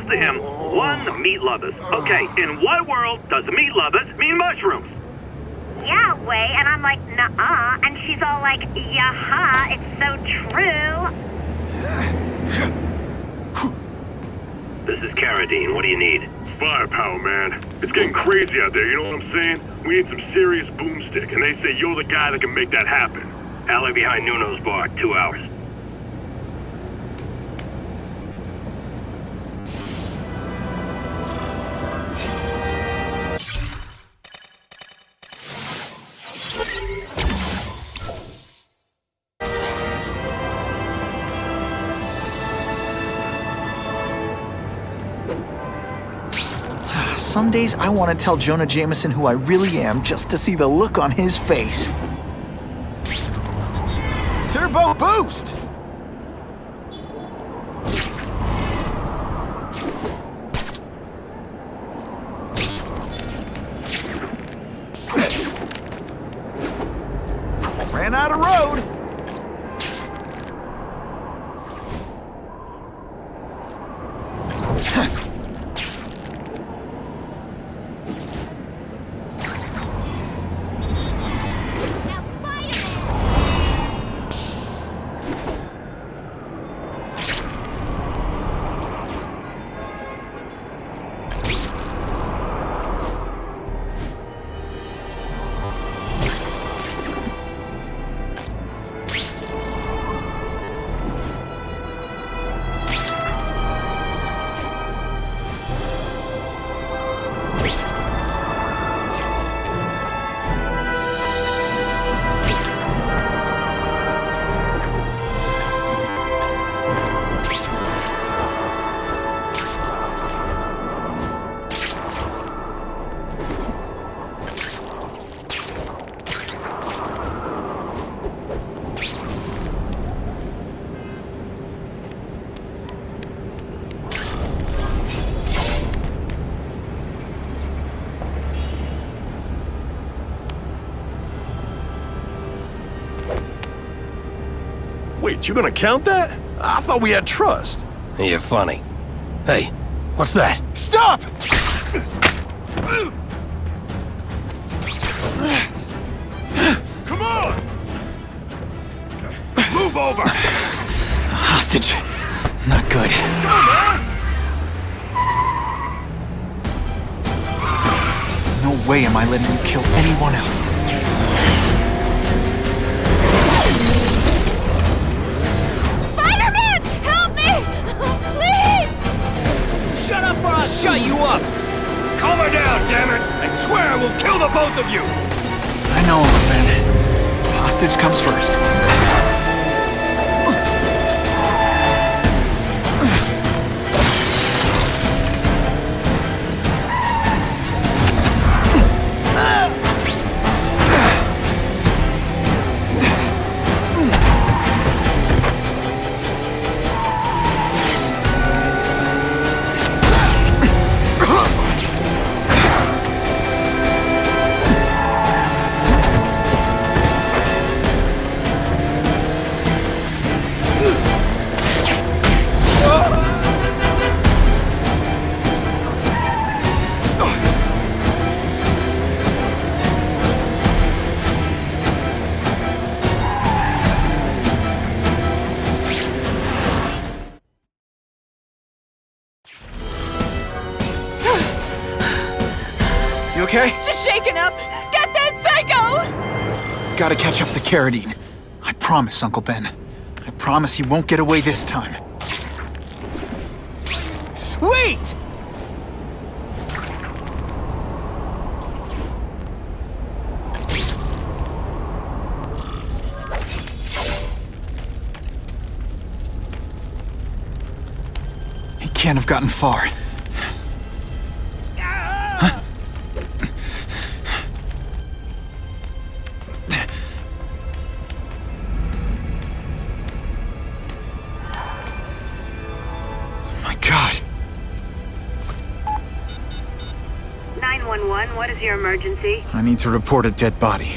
to him, one meat lovers. Okay, in what world does meat lovers mean mushrooms? Yeah, way, and I'm like, nuh-uh, and she's all like, yaha, it's so true. This is Carradine, what do you need? Firepower, man. It's getting crazy out there, you know what I'm saying? We need some serious boomstick, and they say you're the guy that can make that happen. Alley behind Nuno's bar, 2 hours. Some days I want to tell Jonah Jameson who I really am just to see the look on his face. Turbo boost! Ran out of road! Wait, you gonna count that? I thought we had trust. You're funny. Hey, what's that? Stop! Come on! Move over! Hostage. Not good. Let's go, man! No way am I letting you kill anyone else. Spider-Man! Help me! Please! Shut up or I'll shut you up! Calm her down, damn it! I swear I will kill the both of you! I know, Ben. Hostage comes first. You okay? Just shaken up! Get that psycho! Gotta catch up to Carradine. I promise, Uncle Ben. I promise he won't get away this time. Sweet! He can't have gotten far. God. 911, what is your emergency? I need to report a dead body.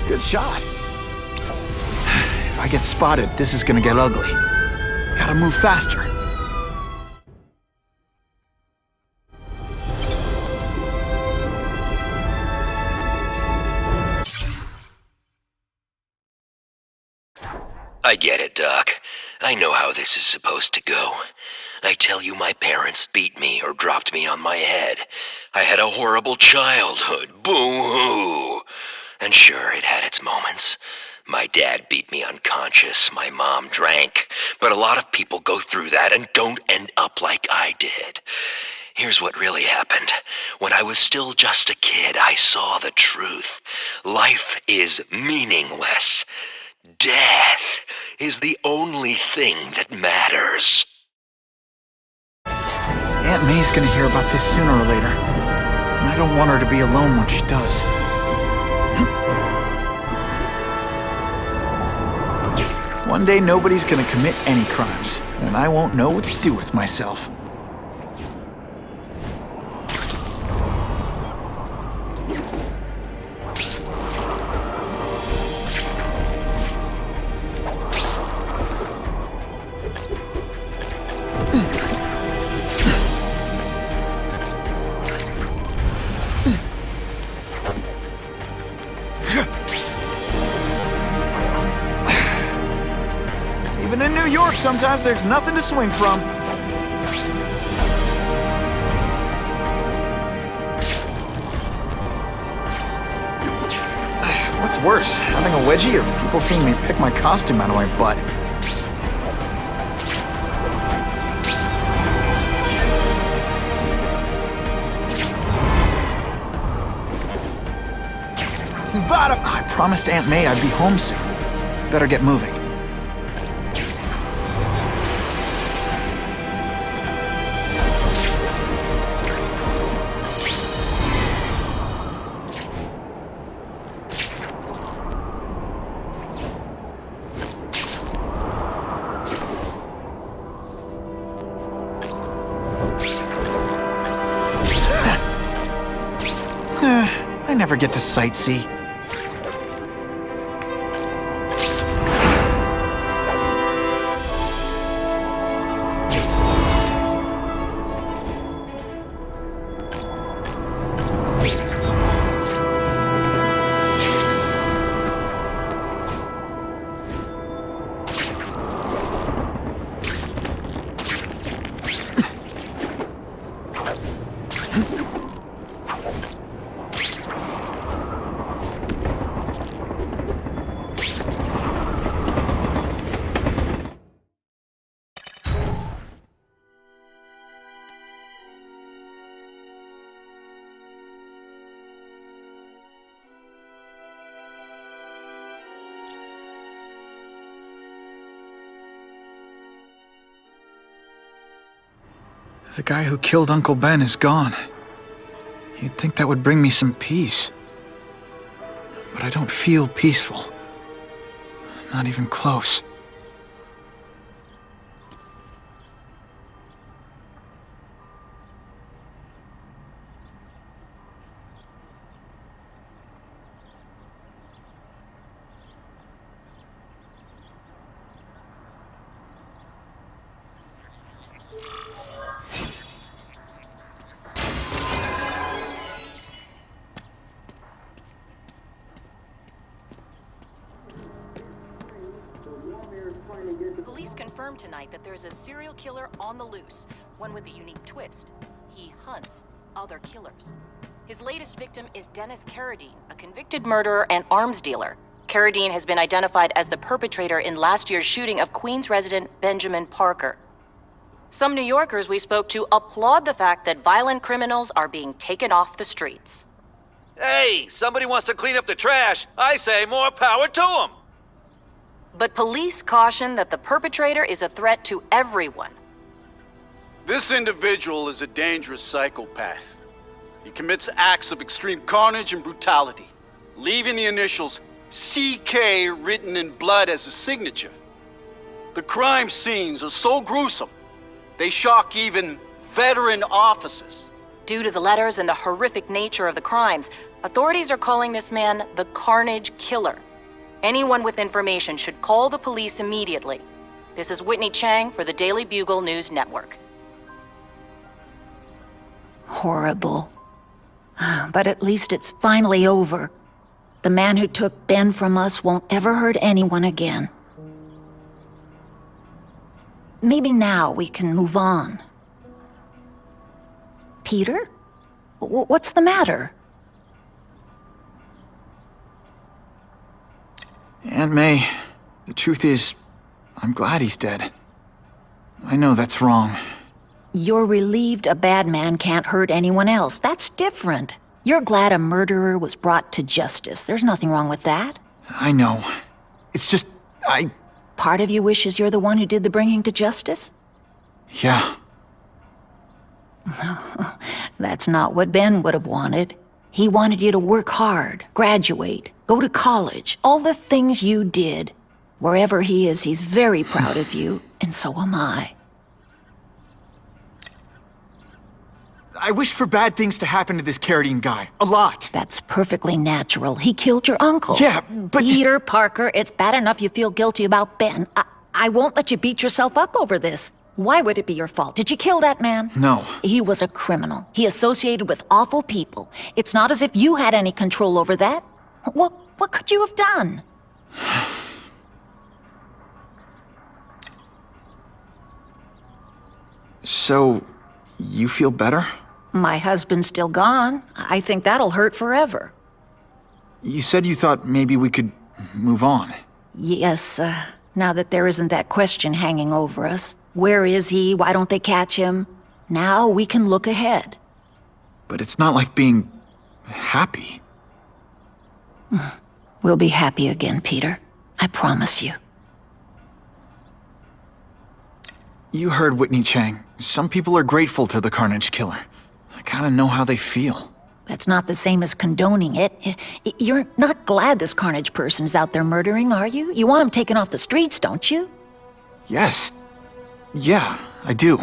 Good shot. If I get spotted, this is gonna get ugly. Gotta move faster. I get it, Doc. I know how this is supposed to go. I tell you, my parents beat me or dropped me on my head. I had a horrible childhood. Boo-hoo! And sure, it had its moments. My dad beat me unconscious, my mom drank. But a lot of people go through that and don't end up like I did. Here's what really happened. When I was still just a kid, I saw the truth. Life is meaningless. Death is the only thing that matters. Aunt May's gonna hear about this sooner or later. And I don't want her to be alone when she does. One day nobody's gonna commit any crimes, and I won't know what to do with myself. Even in New York, sometimes there's nothing to swing from. What's worse, having a wedgie or people seeing me pick my costume out of my butt? Bottom! I promised Aunt May I'd be home soon. Better get moving. I never get to sightsee. The guy who killed Uncle Ben is gone. You'd think that would bring me some peace. But I don't feel peaceful. Not even close. Police confirmed tonight that there's a serial killer on the loose, one with a unique twist. He hunts other killers. His latest victim is Dennis Carradine, a convicted murderer and arms dealer. Carradine has been identified as the perpetrator in last year's shooting of Queens resident Benjamin Parker. Some New Yorkers we spoke to applaud the fact that violent criminals are being taken off the streets. Hey, somebody wants to clean up the trash. I say more power to them. But police caution that the perpetrator is a threat to everyone. This individual is a dangerous psychopath. He commits acts of extreme carnage and brutality, leaving the initials CK written in blood as a signature. The crime scenes are so gruesome, they shock even veteran officers. Due to the letters and the horrific nature of the crimes, Authorities are calling this man the Carnage Killer. Anyone with information should call the police immediately. This is Whitney Chang for the Daily Bugle News Network. Horrible. But at least it's finally over. The man who took Ben from us won't ever hurt anyone again. Maybe now we can move on. Peter? What's the matter? Aunt May, the truth is, I'm glad he's dead. I know that's wrong. You're relieved a bad man can't hurt anyone else. That's different. You're glad a murderer was brought to justice. There's nothing wrong with that. I know. It's just, Part of you wishes you're the one who did the bringing to justice? Yeah. That's not what Ben would have wanted. He wanted you to work hard, graduate, go to college, all the things you did. Wherever he is, he's very proud of you, and so am I. I wish for bad things to happen to this Kasady guy. A lot. That's perfectly natural. He killed your uncle. Yeah, but... Peter Parker, it's bad enough you feel guilty about Ben. I won't let you beat yourself up over this. Why would it be your fault? Did you kill that man? No. He was a criminal. He associated with awful people. It's not as if you had any control over that. What could you have done? So, you feel better? My husband's still gone. I think that'll hurt forever. You said you thought maybe we could move on. Yes, now that there isn't that question hanging over us. Where is he? Why don't they catch him? Now we can look ahead. But it's not like being happy. We'll be happy again, Peter. I promise you. You heard Whitney Chang. Some people are grateful to the Carnage Killer. I kinda know how they feel. That's not the same as condoning it. You're not glad this Carnage person's out there murdering, are you? You want him taken off the streets, don't you? Yes. Yeah, I do.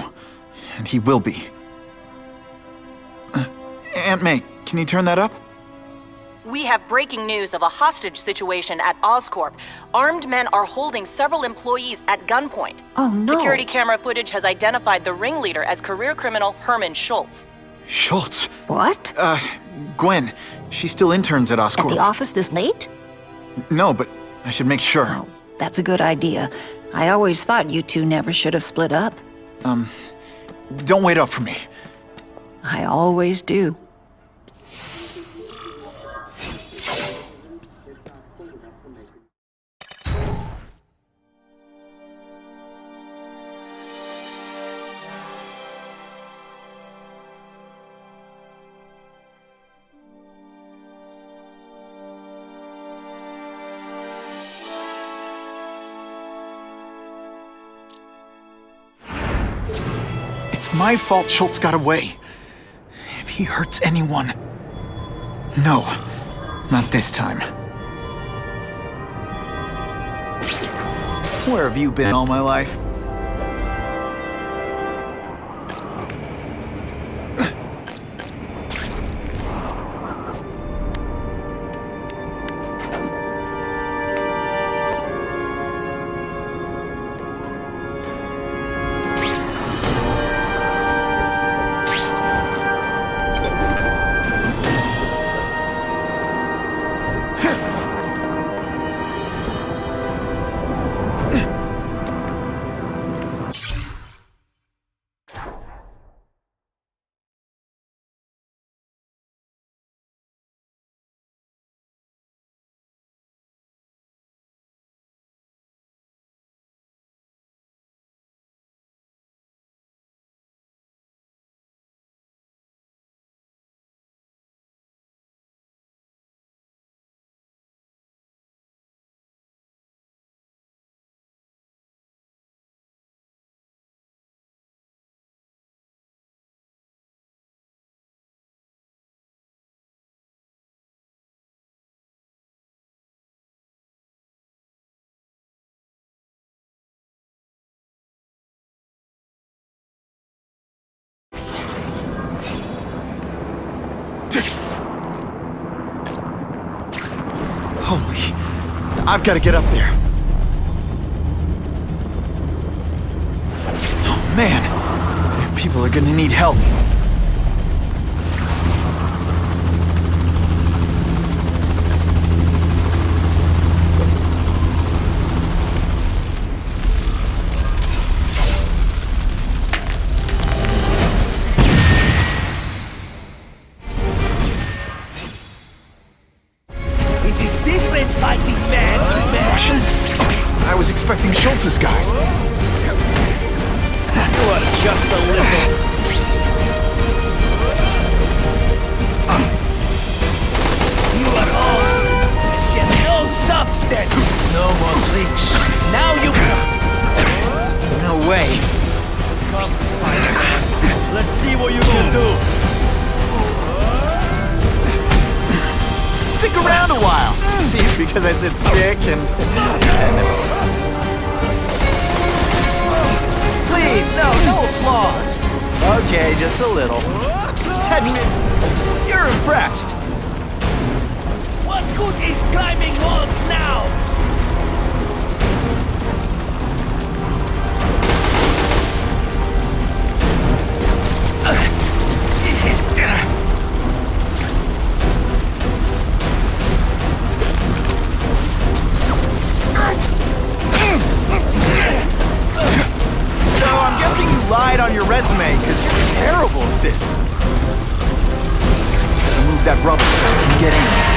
And he will be. Aunt May, can you turn that up? We have breaking news of a hostage situation at Oscorp. Armed men are holding several employees at gunpoint. Oh, no. Security camera footage has identified the ringleader as career criminal Herman Schultz. Schultz? What? Gwen. She still interns at Oscorp. At the office this late? No, but I should make sure. Oh, that's a good idea. I always thought you two never should have split up. Don't wait up for me. I always do. It's my fault Schultz got away. If he hurts anyone... No, not this time. Where have you been all my life? I've got to get up there. Oh, man. People are gonna need help. It is different fighting man to man. Russians? I was expecting Schultz's guys. You are just a little. You are old. You have no substance. No more tricks. Now you. No way. Come, Spider-Man. Let's see what you can do. Stick around a while. See, because I said stick and... Please, no applause. Okay, just a little. Admit, you're impressed. What good is climbing walls now? So I'm guessing you lied on your resume because you're terrible at this. Move that rubber so I can get in.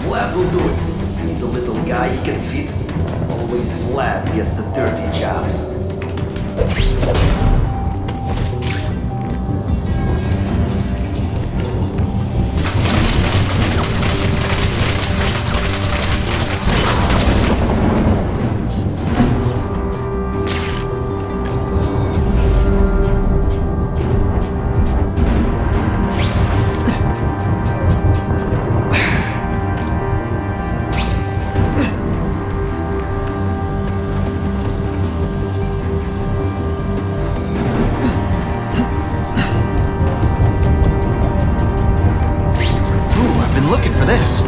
Vlad will do it. He's a little guy, he can fit. Always Vlad gets the dirty jobs. Looking for this.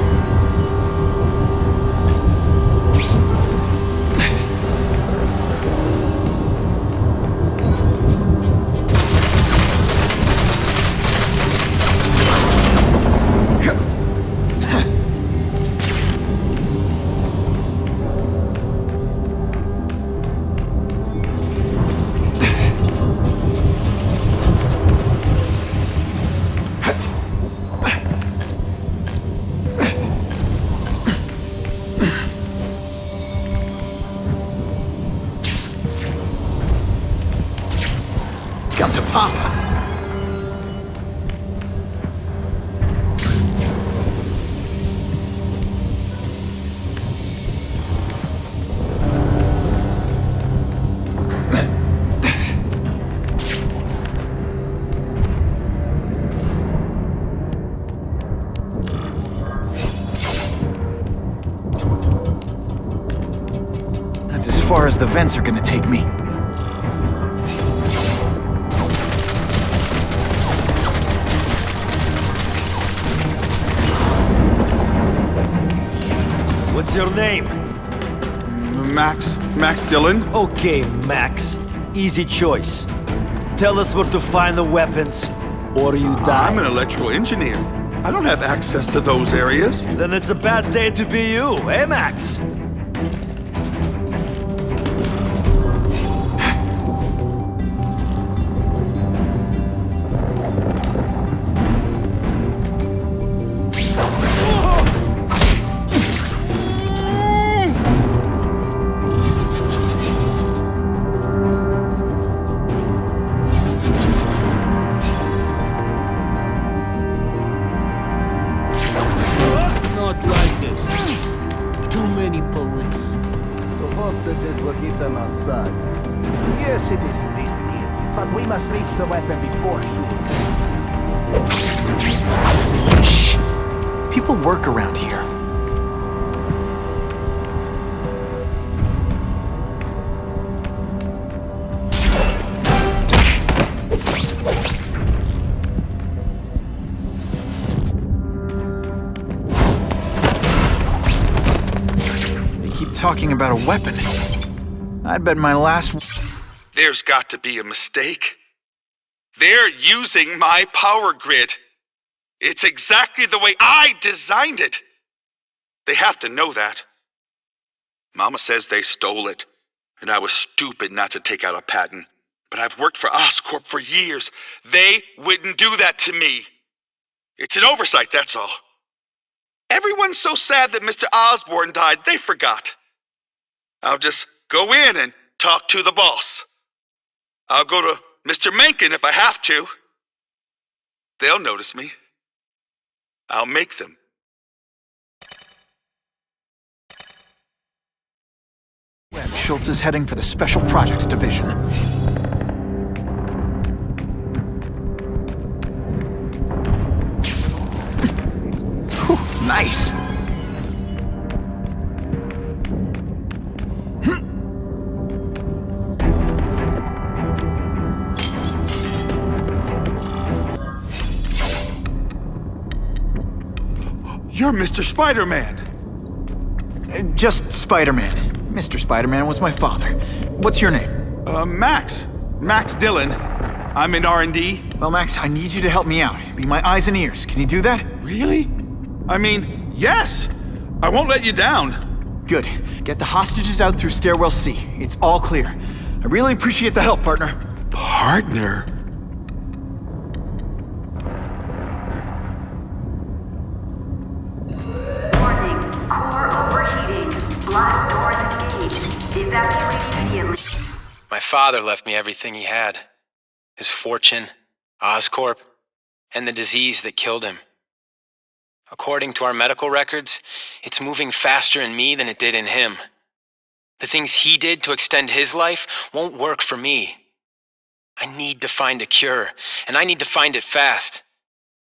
Come to Papa. That's as far as the vents are gonna take me. What's your name? Max Dillon? Okay, Max. Easy choice. Tell us where to find the weapons, or you die. I'm an electrical engineer. I don't have access to those areas. Then it's a bad day to be you, eh, Max? any police. The hostages will keep them outside. Yes, it is risky, but we must reach the weapon before shooting. Shh! People work around here. Talking about a weapon. I'd bet my last... There's got to be a mistake. They're using my power grid. It's exactly the way I designed it. They have to know that. Mama says they stole it, and I was stupid not to take out a patent. But I've worked for Oscorp for years. They wouldn't do that to me. It's an oversight, that's all. Everyone's so sad that Mr. Osborne died, they forgot. I'll just go in and talk to the boss. I'll go to Mr. Mencken if I have to. They'll notice me. I'll make them. Schultz is heading for the Special Projects Division. Whew, nice! You're Mr. Spider-Man! Just Spider-Man. Mr. Spider-Man was my father. What's your name? Max. Max Dillon. I'm in R&D. Well, Max, I need you to help me out. Be my eyes and ears. Can you do that? Really? I mean, yes! I won't let you down. Good. Get the hostages out through Stairwell C. It's all clear. I really appreciate the help, partner. Partner? Blast doors engaged. Evacuate immediately. My father left me everything he had. His fortune, Oscorp, and the disease that killed him. According to our medical records, it's moving faster in me than it did in him. The things he did to extend his life won't work for me. I need to find a cure, and I need to find it fast.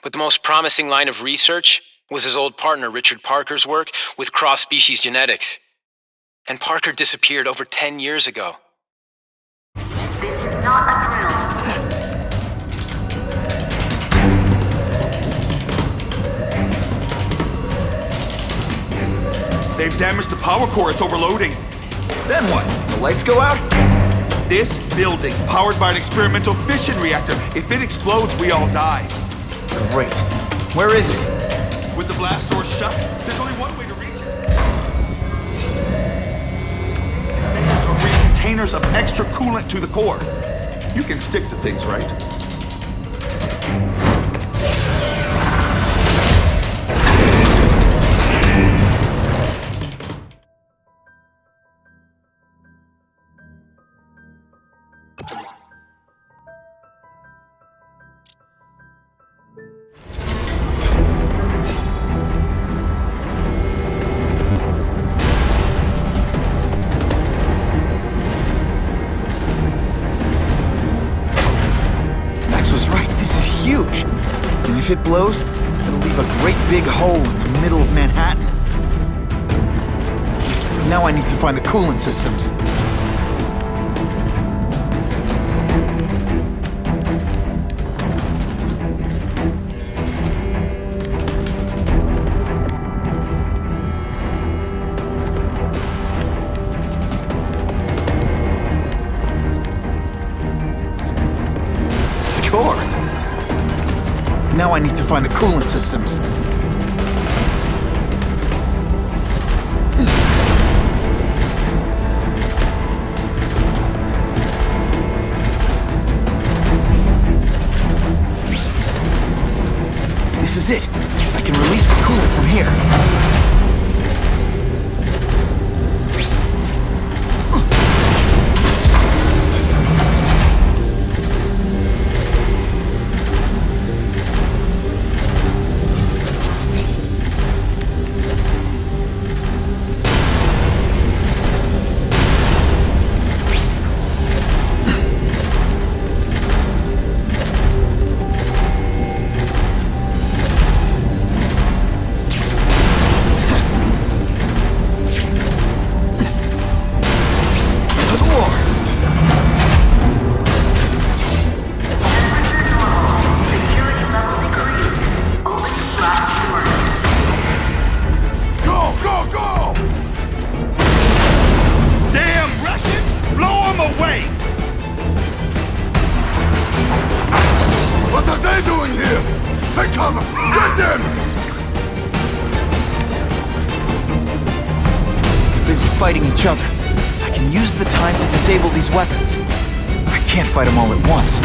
But the most promising line of research was his old partner Richard Parker's work with cross-species genetics. And Parker disappeared over 10 years ago. This is not a drill. They've damaged the power core, it's overloading. Then what? The lights go out? This building's powered by an experimental fission reactor. If it explodes, we all die. Great. Where is it? With the blast doors shut, there's only one way to reach it. These are bring containers of extra coolant to the core. You can stick to things, right? If it blows, it'll leave a great big hole in the middle of Manhattan. Now I need to find the coolant systems. Score! Now I need to find the coolant systems. This is it. I can release the coolant from here. busy fighting each other. I can use the time to disable these weapons. I can't fight them all at once. I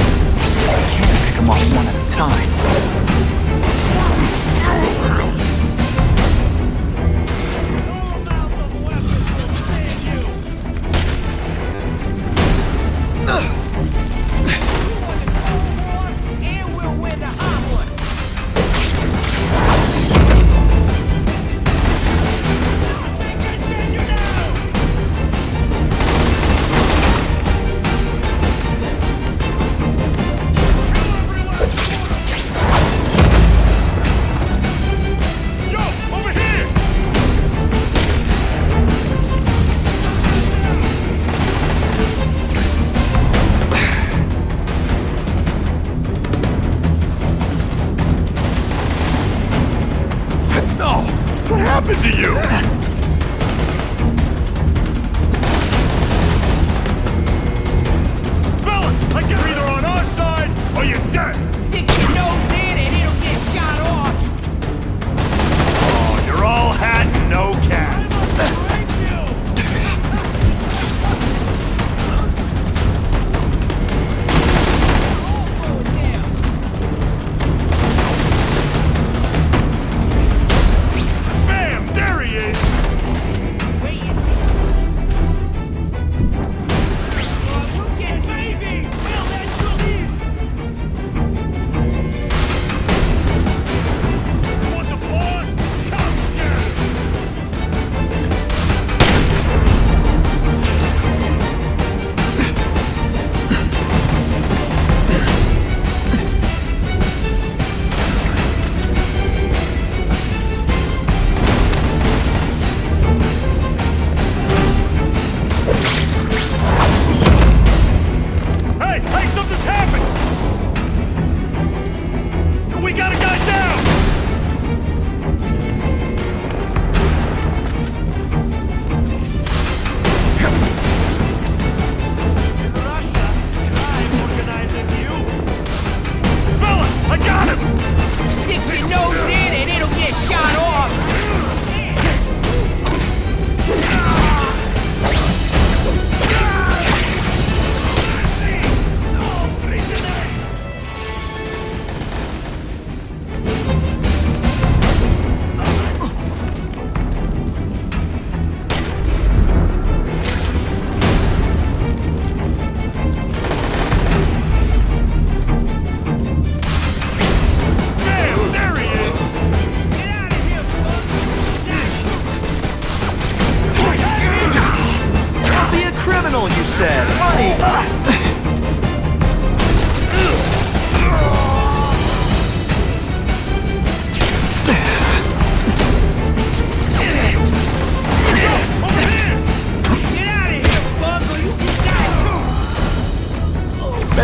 can't pick them off one at a time. happened to you? Fellas, I get either on our side or you're dead. Stick your nose in and it'll get shot off. Oh, you're all hat and no cap.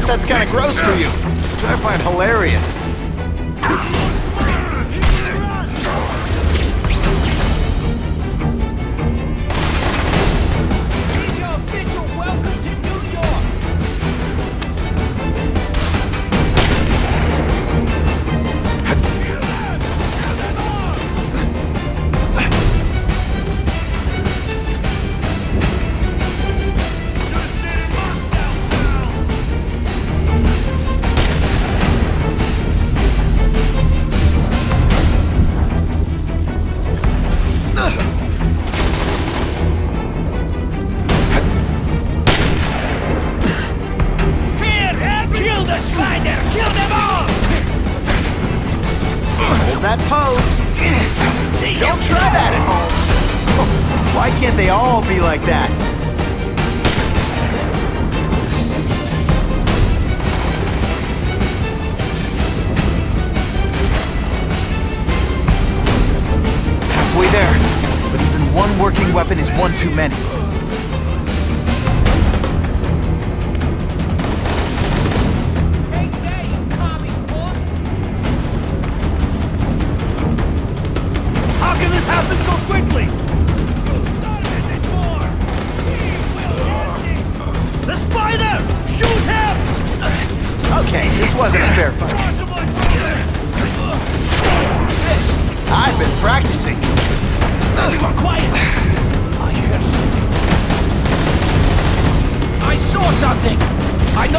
That's kind of gross for you, which I find hilarious. That pose. Don't try that at home. Why can't they all be like that? Halfway there, but even one working weapon is one too many. Okay, this wasn't a fair fight. This, I've been practicing. Everyone quiet! I hear something! I know...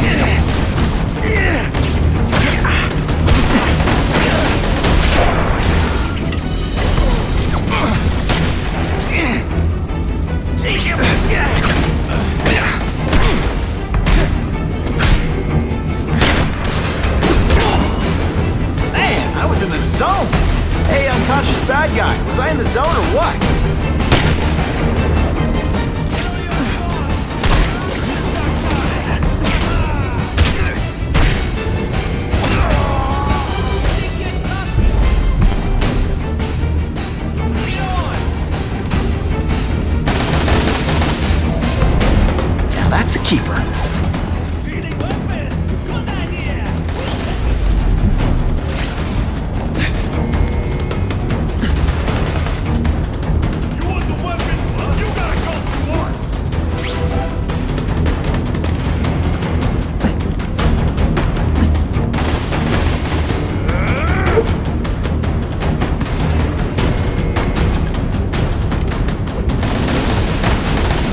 Man, I was in the zone! Hey, unconscious bad guy, was I in the zone or what? That's a keeper. You want the weapons? You gotta go through us!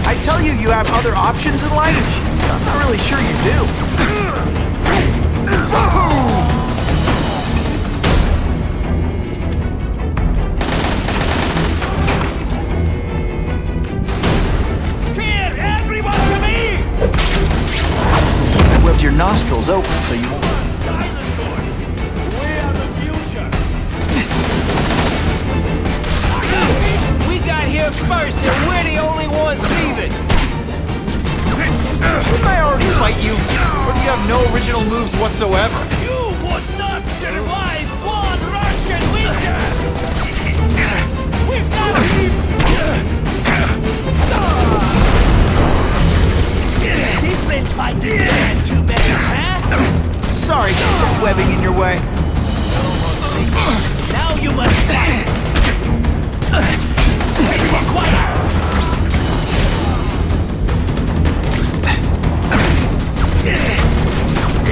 I tell you, you have other options in life? I'm not really sure you do. Here, everyone to me! I webbed your nostrils open so you won't... Dinosaurs! We are the future! We got here first and we're the only ones leaving! Didn't I already fight you? Or do you have no original moves whatsoever? You would not survive one Russian winter! We've got to keep... He's been fighting man too bad, huh? Sorry, webbing in your way. Now you must fight! Be quiet!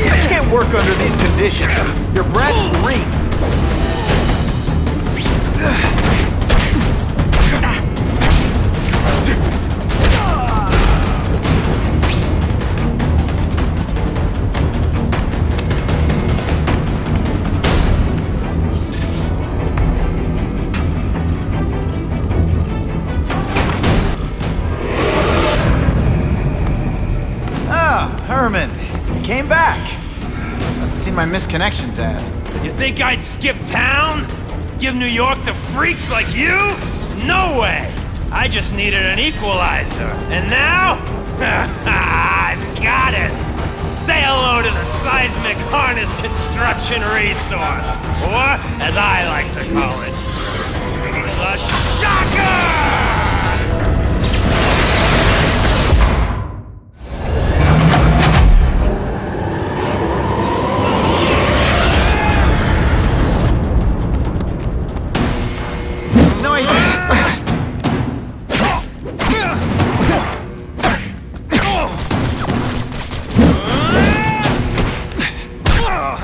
I can't work under these conditions. Your breath green. Herman, you came back. Must have seen my missed connections ad. You think I'd skip town? Give New York to freaks like you? No way! I just needed an equalizer. And now? I've got it! Say hello to the seismic harness construction resource. Or, as I like to call it, the shocker!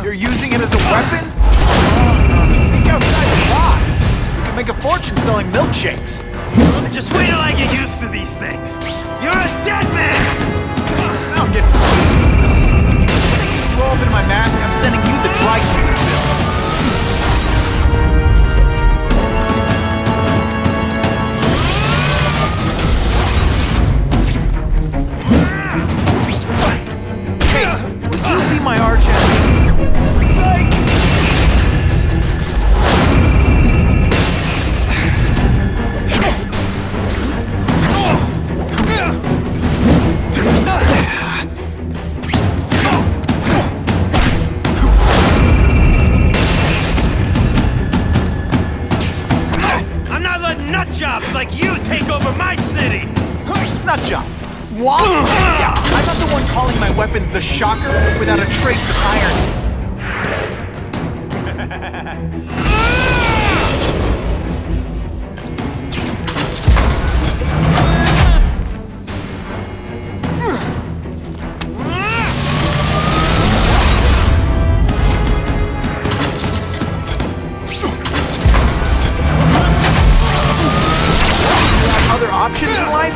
You're using it as a weapon? Think outside the box. You can make a fortune selling milkshakes. Just wait till I get used to these things. You're a dead man! Now I'm getting confused. Roll up into my mask, I'm sending you the dry cleaner bill. Hey, will you be my arch enemy? Psych! I'm not letting nutjobs like you take over my city! Nutjob. What? Yeah, I'm not the one calling my weapon the Shocker without a trace of irony. Other options in life?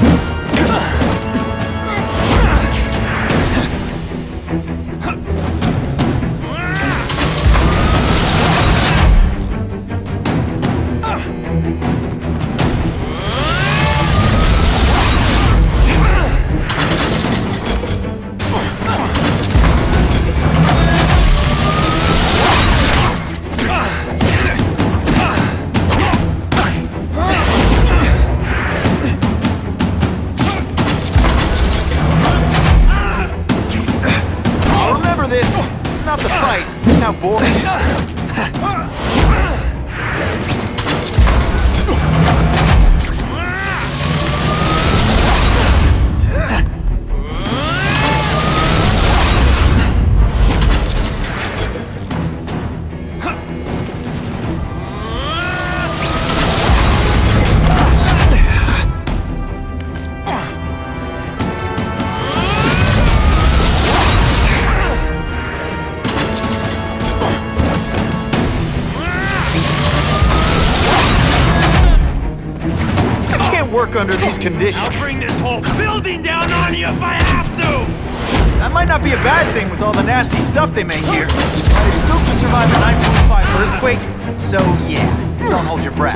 work under these conditions. I'll bring this whole building down on you if I have to! That might not be a bad thing with all the nasty stuff they make here. But it's built to survive a 9.5 earthquake, so yeah, don't hold your breath.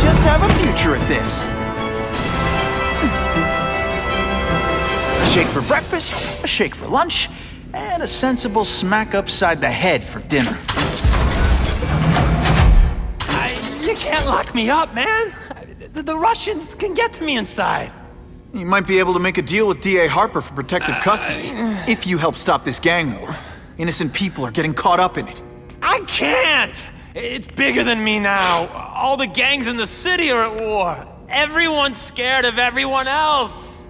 Just have a future at this. A shake for breakfast, a shake for lunch, and a sensible smack upside the head for dinner. You can't lock me up, man. The Russians can get to me inside. You might be able to make a deal with D.A. Harper for protective custody, if you help stop this gang war. Innocent people are getting caught up in it. I can't! It's bigger than me now. All the gangs in the city are at war. Everyone's scared of everyone else.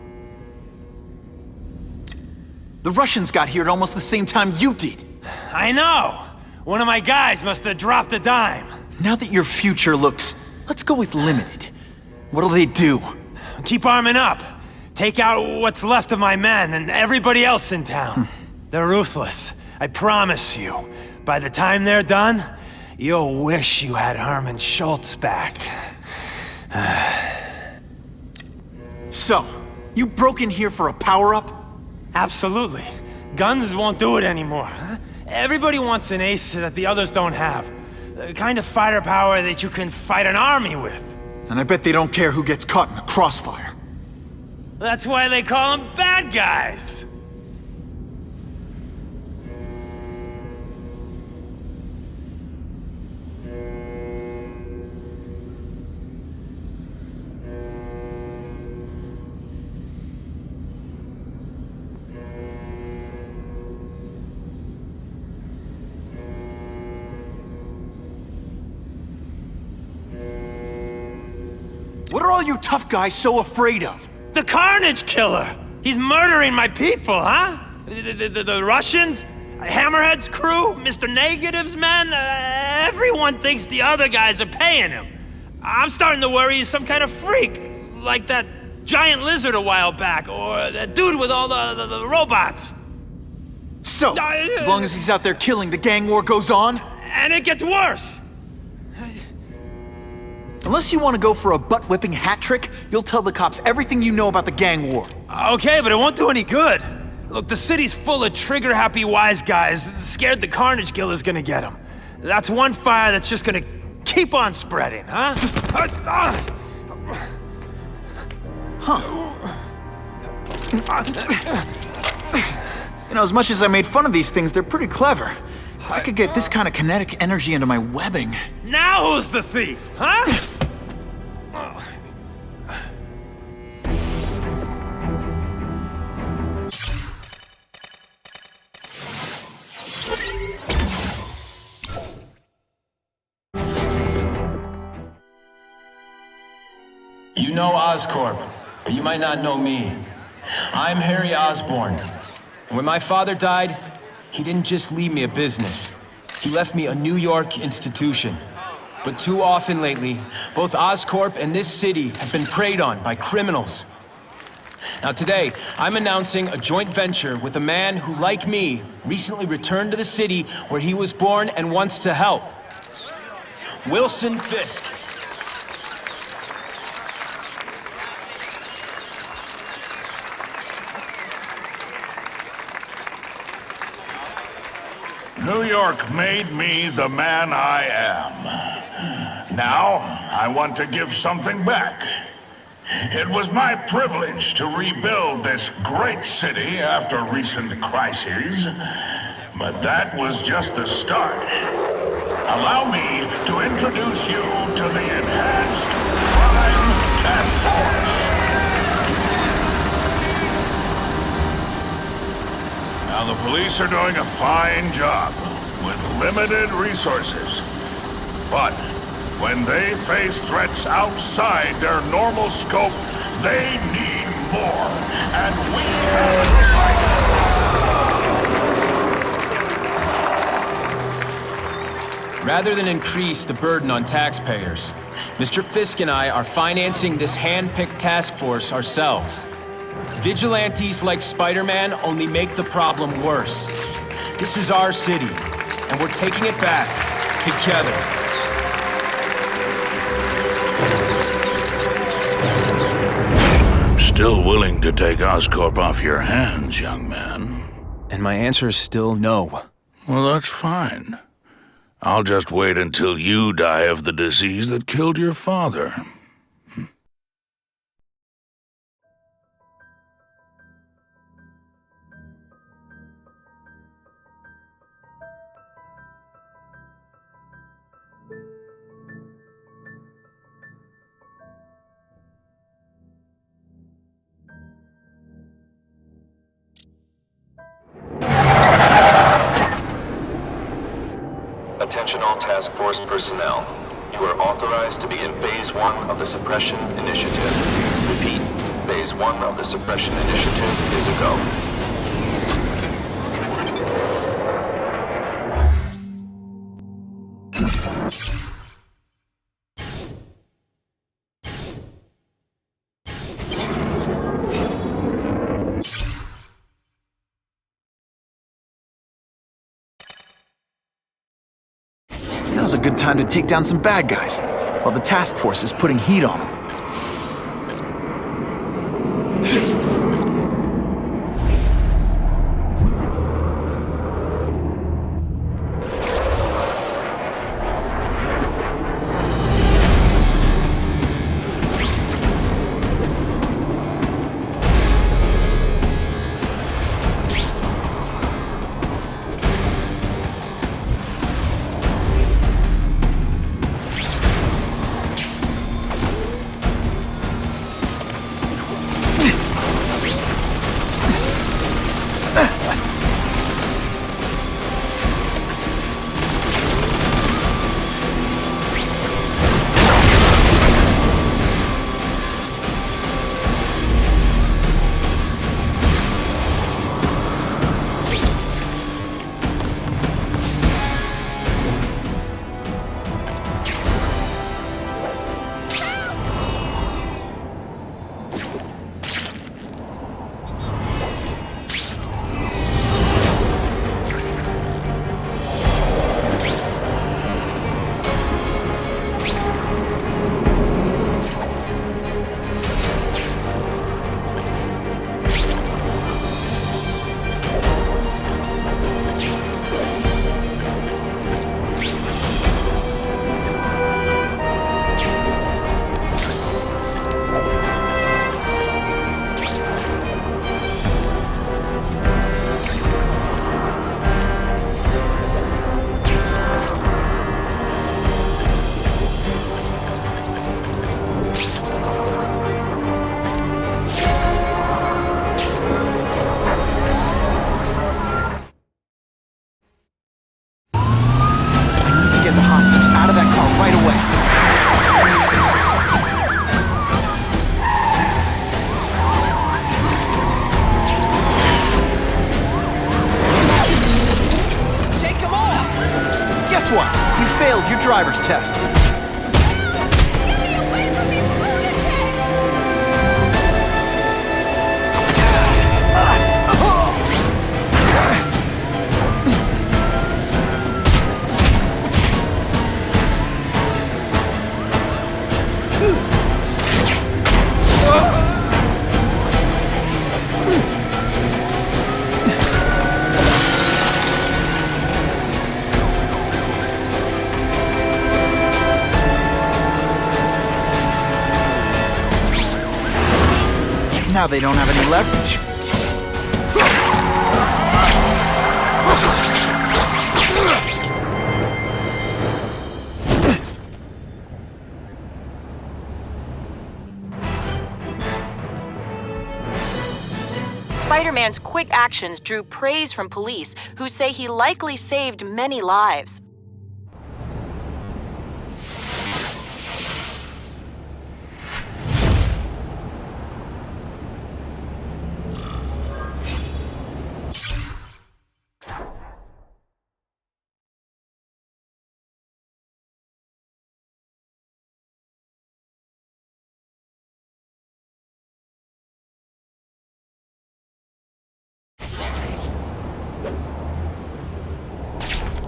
The Russians got here at almost the same time you did. I know. One of my guys must have dropped a dime. Now that your future looks, let's go with limited. What'll they do? Keep arming up. Take out what's left of my men and everybody else in town. They're ruthless. I promise you. By the time they're done, you'll wish you had Herman Schultz back. So, you broke in here for a power-up? Absolutely. Guns won't do it anymore. Everybody wants an ace that the others don't have. The kind of fighter power that you can fight an army with. And I bet they don't care who gets caught in the crossfire. That's why they call them bad guys. What are all you tough guys so afraid of? The Carnage Killer! He's murdering my people, huh? The Russians? Hammerhead's crew? Mr. Negative's men? Everyone thinks the other guys are paying him. I'm starting to worry he's some kind of freak. Like that giant lizard a while back, or that dude with all the robots. So, as long as he's out there killing, the gang war goes on? And it gets worse! Unless you want to go for a butt-whipping hat trick, you'll tell the cops everything you know about the gang war. Okay, but it won't do any good. Look, the city's full of trigger-happy wise guys scared the Carnage Killer's gonna get them. That's one fire that's just gonna keep on spreading, huh? You know, as much as I made fun of these things, they're pretty clever. If I could get this kind of kinetic energy into my webbing... Now who's the thief, huh? You know Oscorp, but you might not know me. I'm Harry Osborn. When my father died, he didn't just leave me a business. He left me a New York institution. But too often lately, both Oscorp and this city have been preyed on by criminals. Now today, I'm announcing a joint venture with a man who, like me, recently returned to the city where he was born and wants to help. Wilson Fisk. New York made me the man I am. Now, I want to give something back. It was my privilege to rebuild this great city after recent crises, but that was just the start. Allow me to introduce you to the Enhanced Crime Task Force. Now, the police are doing a fine job with limited resources. But when they face threats outside their normal scope, they need more. And we have to fight. Rather than increase the burden on taxpayers, Mr. Fisk and I are financing this hand-picked task force ourselves. Vigilantes like Spider-Man only make the problem worse. This is our city, and we're taking it back, together. I'm still willing to take Oscorp off your hands, young man. And my answer is still no. Well, that's fine. I'll just wait until you die of the disease that killed your father. Attention all task force personnel. You are authorized to begin Phase 1 of the Suppression Initiative. Repeat, Phase 1 of the Suppression Initiative is a go. Now's a good time to take down some bad guys, while the task force is putting heat on them. Driver's test. Now they don't have any leverage. Spider-Man's quick actions drew praise from police, who say he likely saved many lives.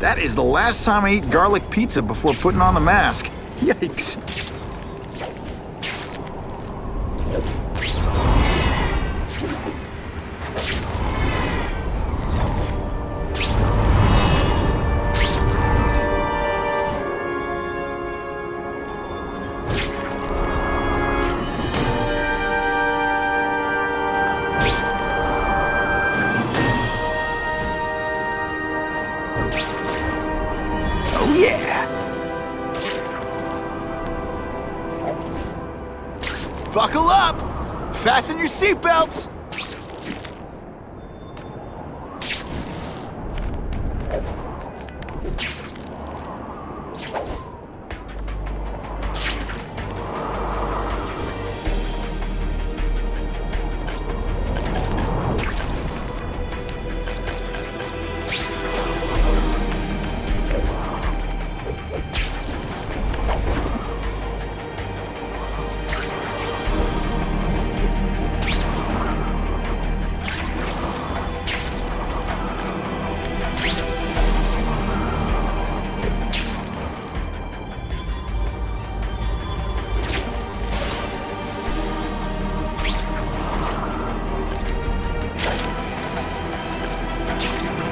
That is the last time I eat garlic pizza before putting on the mask. Yikes. Oh yeah! Buckle up! Fasten your seatbelts!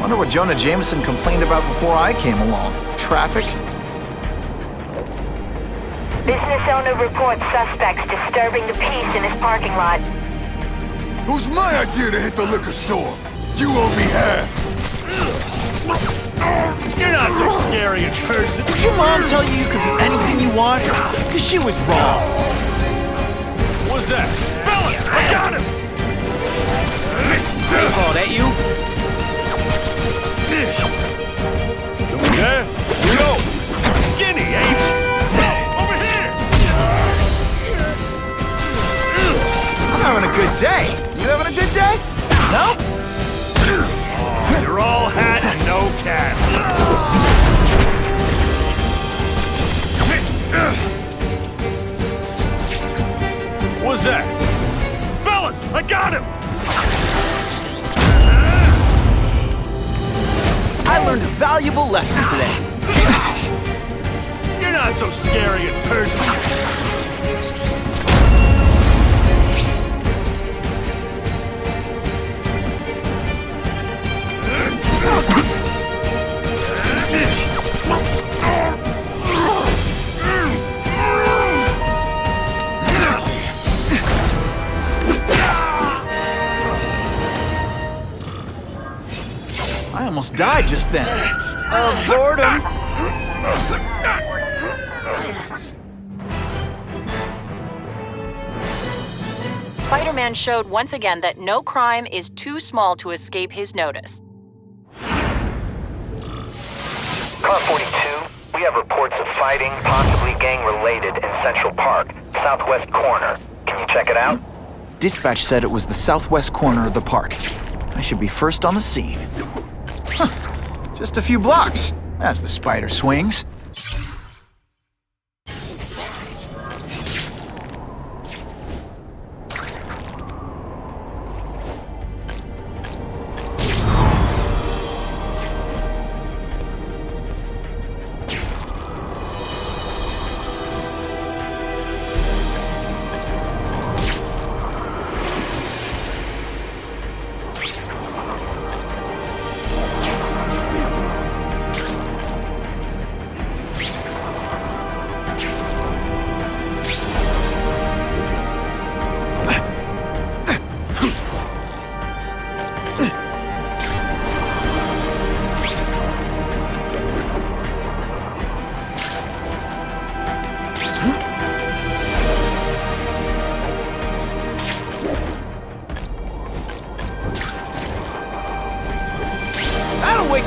Wonder what Jonah Jameson complained about before I came along. Traffic? Business owner reports suspects disturbing the peace in his parking lot. It was my idea to hit the liquor store. You owe me half. You're not so scary in person. Did your mom tell you you could be anything you want? Because she was wrong. What's that? Fellas, I got him! Oh, that you? Someone there? Yo! Skinny, ain't you? Over here! I'm having a good day. You having a good day? No? Oh, you're all hat and no cap. What's that? Fellas, I got him! I learned a valuable lesson today. You're not so scary in person. I almost died just then. Of boredom. Spider-Man showed once again that no crime is too small to escape his notice. Car 42, we have reports of fighting, possibly gang-related, in Central Park, southwest corner. Can you check it out? Dispatch said it was the southwest corner of the park. I should be first on the scene. Huh. Just a few blocks, as the spider swings.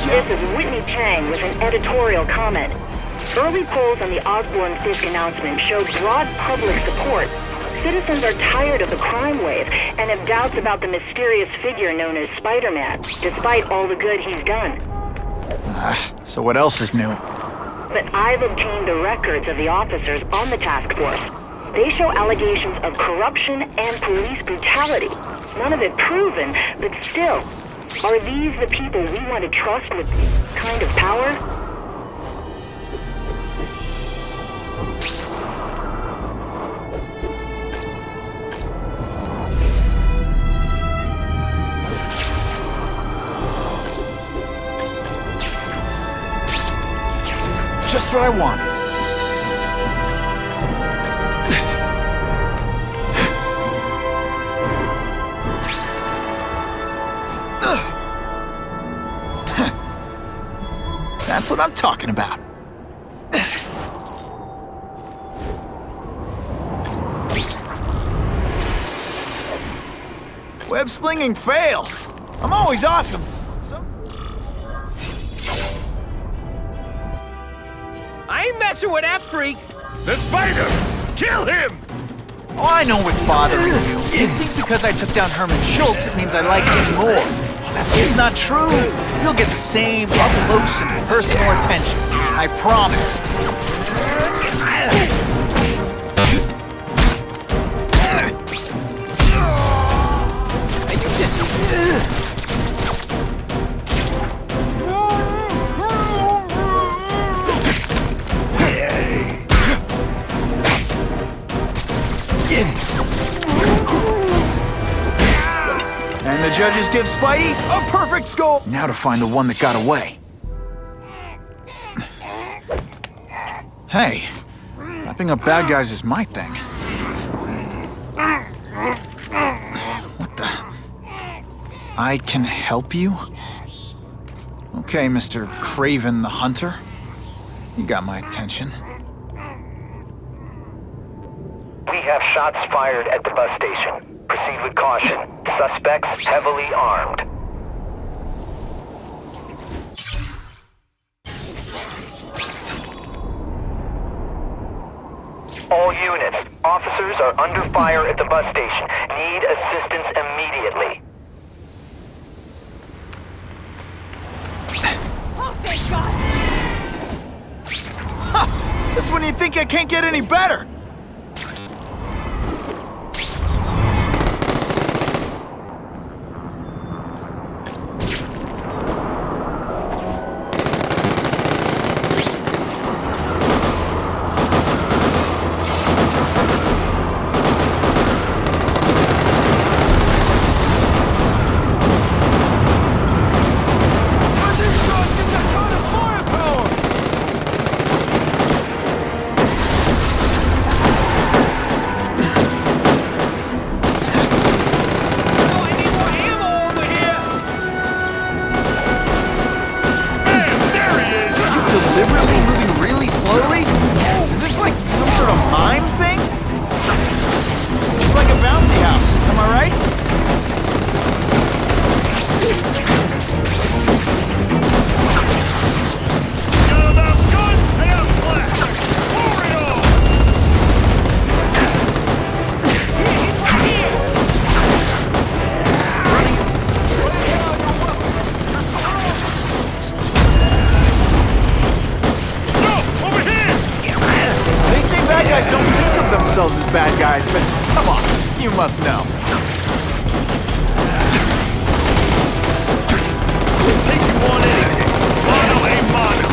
This is Whitney Chang with an editorial comment. Early polls on the Osborne-Fisk announcement showed broad public support. Citizens are tired of the crime wave and have doubts about the mysterious figure known as Spider-Man, despite all the good he's done. So what else is new? But I've obtained the records of the officers on the task force. They show allegations of corruption and police brutality. None of it proven, but still. Are these the people we want to trust with this kind of power? what I wanted. That's what I'm talking about. Web-slinging failed. I'm always awesome. I ain't messing with that freak. The spider! Kill him! Oh, I know what's bothering you. You think because I took down Herman Schultz, it means I like him more. Well, that's just not true. You'll get the same up-close and personal attention. I promise. And the judges give Spidey a perfect score. Now to find the one that got away. Hey, wrapping up bad guys is my thing. What the? I can help you? Okay, Mr. Craven the Hunter. You got my attention. We have shots fired at the bus station. Proceed with caution. Suspects heavily armed. All units, officers are under fire at the bus station. Need assistance immediately. Oh, thank God! Ha! This one you think I can't get any better. As bad guys, but come on, you must know. We'll take you on anything. Mono a mono.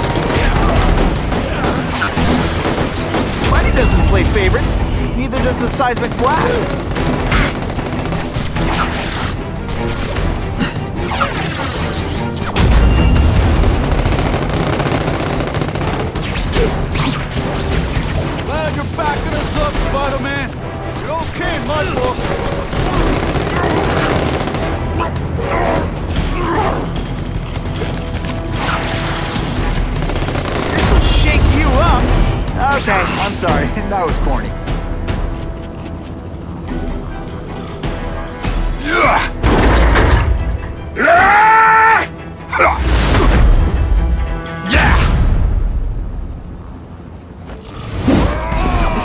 Spidey doesn't play favorites. Neither does the seismic blast. Glad you're backing us up, Spider-Man. You're okay, my book. This'll shake you up. Okay, I'm sorry. That was corny.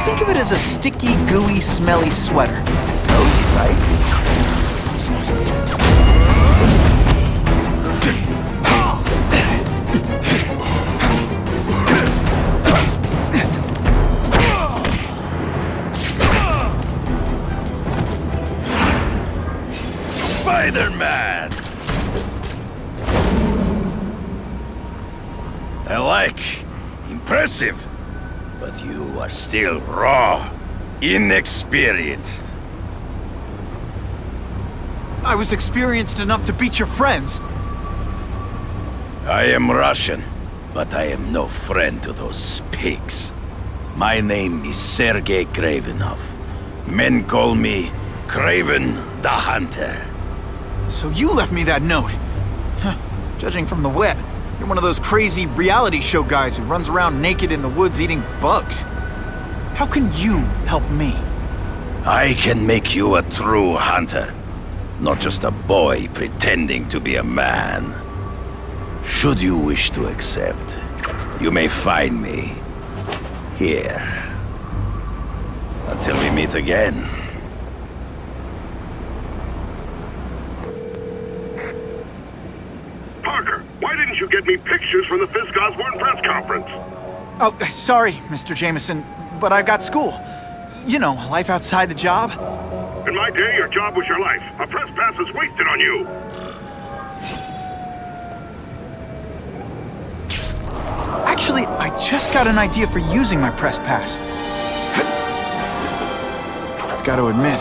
Think of it as a sticky, gooey, smelly sweater. Cozy, right? Spider-Man! I like. Impressive. But you are still raw, inexperienced. I was experienced enough to beat your friends. I am Russian, but I am no friend to those pigs. My name is Sergei Kravenov. Men call me Kraven the Hunter. So you left me that note? Huh. Judging from the web, you're one of those crazy reality show guys who runs around naked in the woods eating bugs. How can you help me? I can make you a true hunter, not just a boy pretending to be a man. Should you wish to accept, you may find me here. Until we meet again. Parker, why didn't you get me pictures from the Fisk Osborne press conference? Oh, sorry, Mr. Jameson, but I've got school. You know, life outside the job. In my day, your job was your life. A press pass is wasted on you. Actually, I just got an idea for using my press pass. I've got to admit,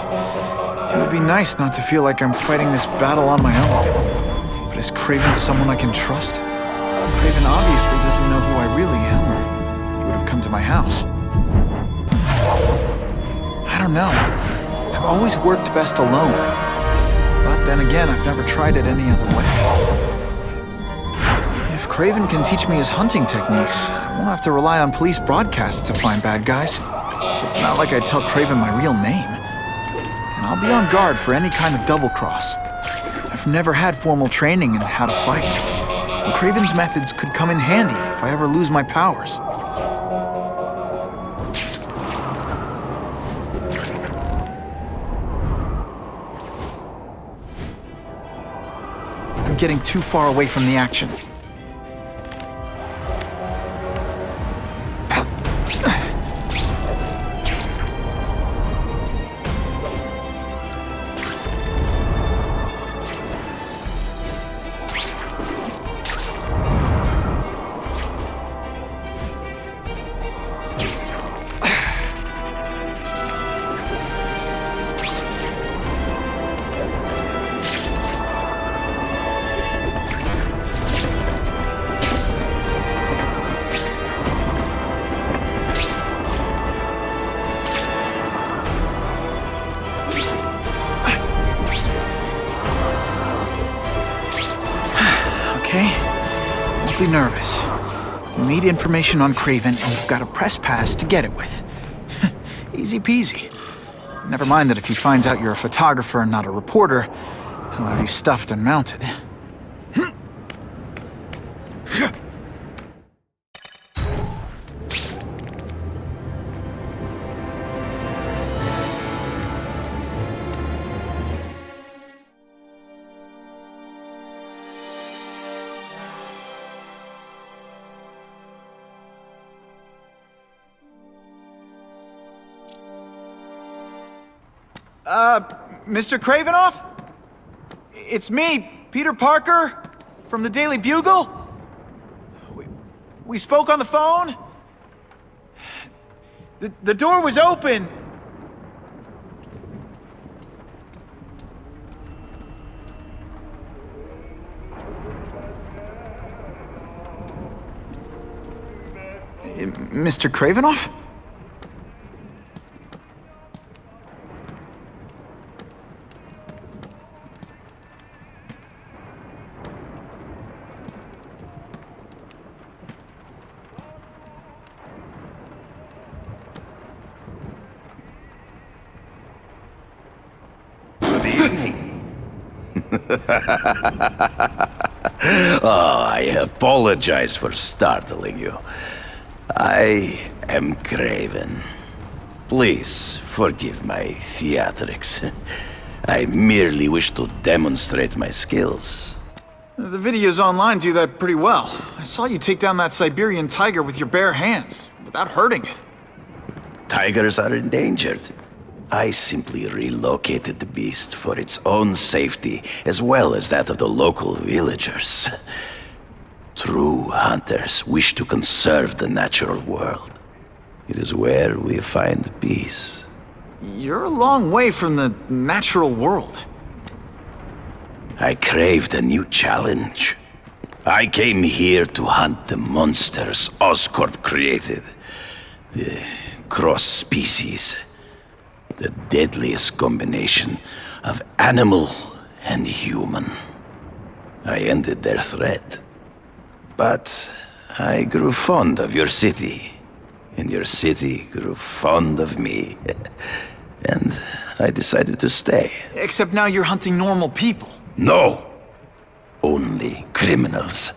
it would be nice not to feel like I'm fighting this battle on my own. But is Kraven someone I can trust? Kraven obviously doesn't know who I really am, or he would have come to my house. I don't know. I've always worked best alone. But then again, I've never tried it any other way. If Kraven can teach me his hunting techniques, I won't have to rely on police broadcasts to find bad guys. It's not like I tell Kraven my real name. And I'll be on guard for any kind of double-cross. I've never had formal training in how to fight. And Kraven's methods could come in handy if I ever lose my powers. I'm getting too far away from the action. Okay? Don't be nervous. You need information on Kraven, and you've got a press pass to get it with. Easy peasy. Never mind that if he finds out you're a photographer and not a reporter, he'll have you stuffed and mounted. Mr. Kravenov? It's me, Peter Parker, from the Daily Bugle. We spoke on the phone. The door was open. Mr. Kravenov? Oh, I apologize for startling you. I am Kraven. Please forgive my theatrics. I merely wish to demonstrate my skills. The videos online do that pretty well. I saw you take down that Siberian tiger with your bare hands, without hurting it. Tigers are endangered. I simply relocated the beast for its own safety, as well as that of the local villagers. True hunters wish to conserve the natural world. It is where we find peace. You're a long way from the natural world. I craved a new challenge. I came here to hunt the monsters Oscorp created. The cross-species. The deadliest combination of animal and human. I ended their threat. But I grew fond of your city. And your city grew fond of me. And I decided to stay. Except now you're hunting normal people. No! Only criminals.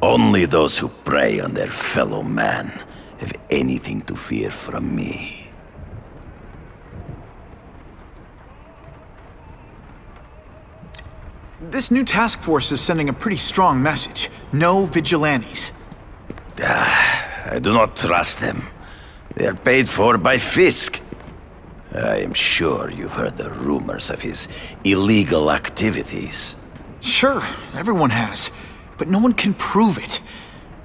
Only those who prey on their fellow man have anything to fear from me. This new task force is sending a pretty strong message. No vigilantes. I do not trust them. They are paid for by Fisk. I am sure you've heard the rumors of his illegal activities. Sure, everyone has. But no one can prove it.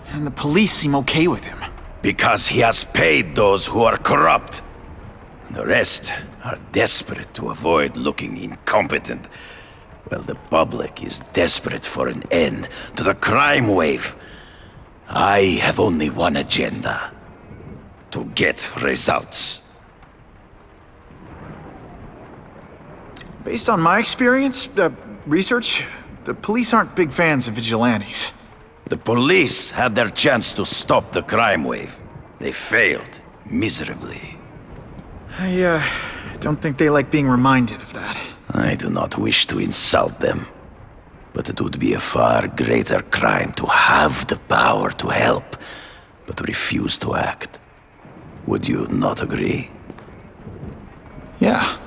And the police seem okay with him. Because he has paid those who are corrupt. The rest are desperate to avoid looking incompetent. Well, the public is desperate for an end to the crime wave. I have only one agenda. To get results. Based on my experience, research, the police aren't big fans of vigilantes. The police had their chance to stop the crime wave. They failed miserably. I don't think they like being reminded of that. I do not wish to insult them. But it would be a far greater crime to have the power to help, but to refuse to act. Would you not agree? Yeah.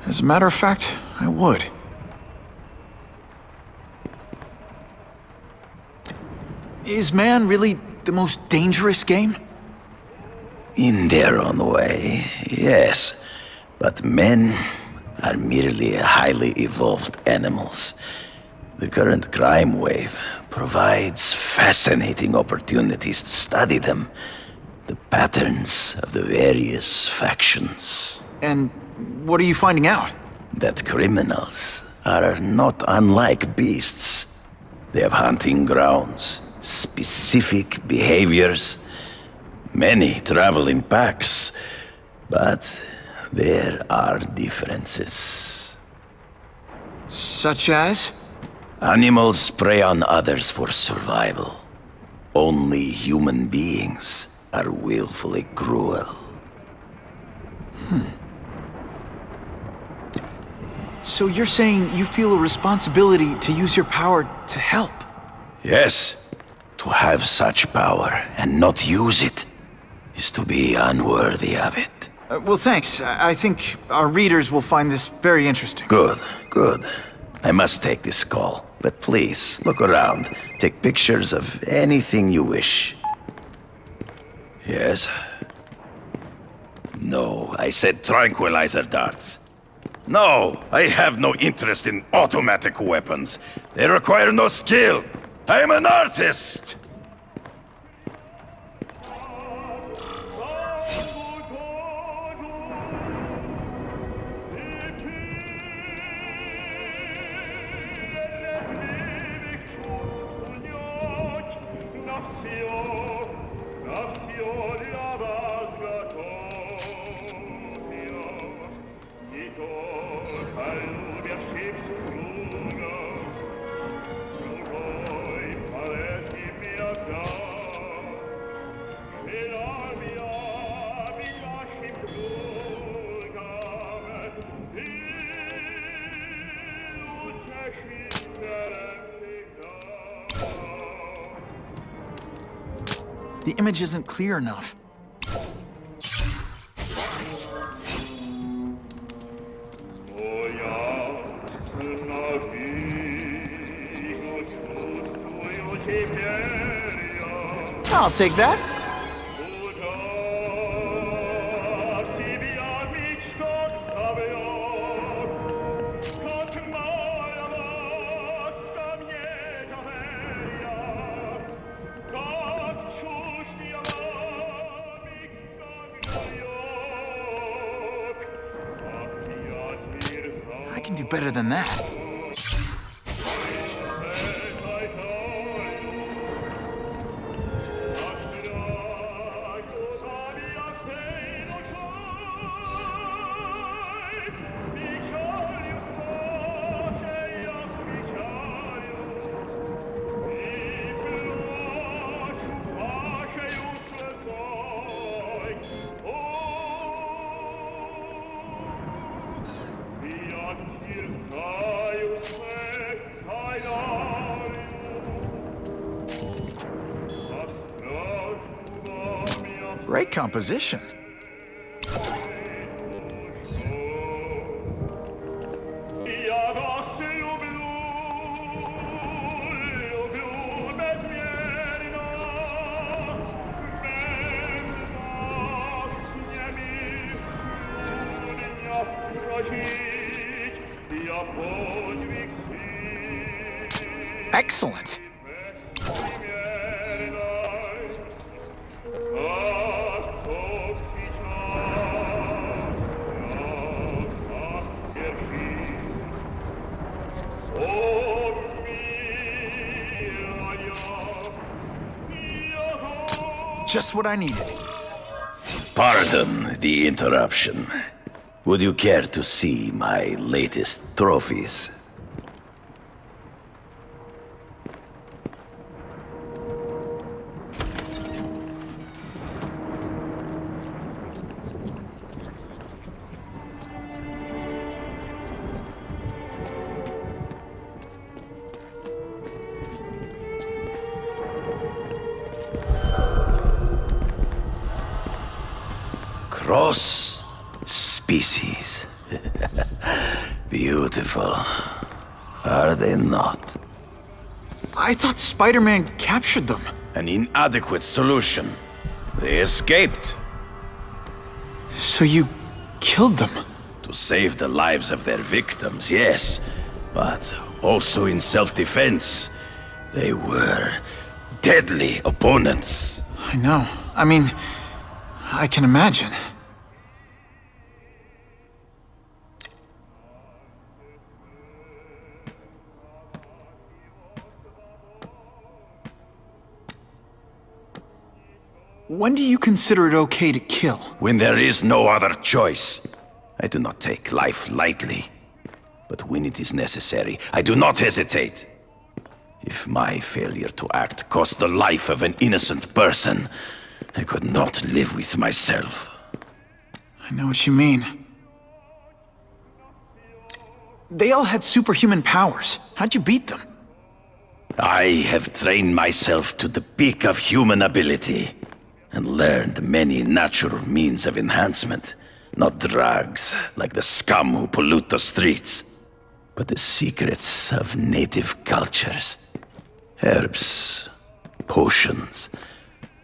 As a matter of fact, I would. Is man really the most dangerous game? In their own way, yes. But men are merely highly evolved animals. The current crime wave provides fascinating opportunities to study them. The patterns of the various factions. And what are you finding out? That criminals are not unlike beasts. They have hunting grounds, specific behaviors. Many travel in packs, but there are differences. Such as? Animals prey on others for survival. Only human beings are willfully cruel. So you're saying you feel a responsibility to use your power to help? Yes. To have such power and not use it is to be unworthy of it. Well, thanks. I think our readers will find this very interesting. Good, good. I must take this call. But please, look around. Take pictures of anything you wish. Yes? No, I said tranquilizer darts. No, I have no interest in automatic weapons. They require no skill. I am an artist! The image isn't clear enough. I'll take that. I can do better than that. Great composition. Excellent. Just what I needed. Pardon the interruption. Would you care to see my latest trophies? Cross species. Beautiful. Are they not? I thought Spider-Man captured them. An inadequate solution. They escaped. So you killed them? To save the lives of their victims, yes. But also in self-defense. They were deadly opponents. I know. I mean, I can imagine. When do you consider it okay to kill? When there is no other choice. I do not take life lightly. But when it is necessary, I do not hesitate. If my failure to act cost the life of an innocent person, I could not live with myself. I know what you mean. They all had superhuman powers. How'd you beat them? I have trained myself to the peak of human ability, and learned many natural means of enhancement. Not drugs, like the scum who pollute the streets, but the secrets of native cultures. Herbs, potions,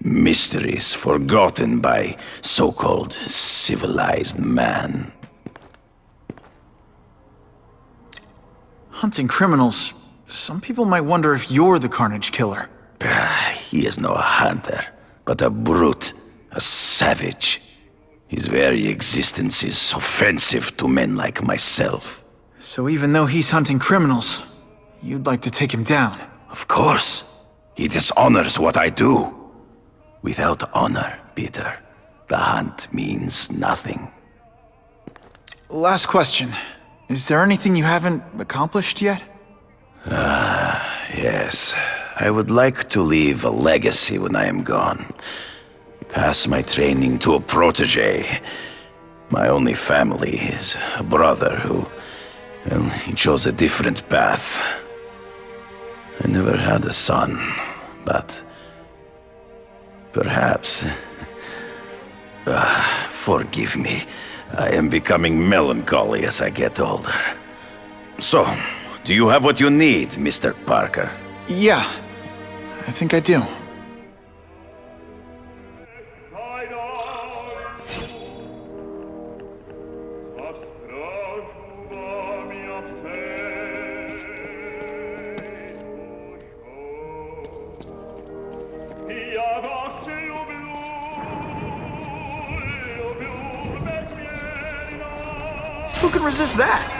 mysteries forgotten by so-called civilized man. Hunting criminals. Some people might wonder if you're the Carnage Killer. He is no hunter, but a brute, a savage. His very existence is offensive to men like myself. So even though he's hunting criminals, you'd like to take him down? Of course. He dishonors what I do. Without honor, Peter, the hunt means nothing. Last question. Is there anything you haven't accomplished yet? Yes. I would like to leave a legacy when I am gone. Pass my training to a protege. My only family is a brother who... well, he chose a different path. I never had a son, but... perhaps... forgive me. I am becoming melancholy as I get older. So, do you have what you need, Mr. Parker? Yeah, I think I do. Who can resist that?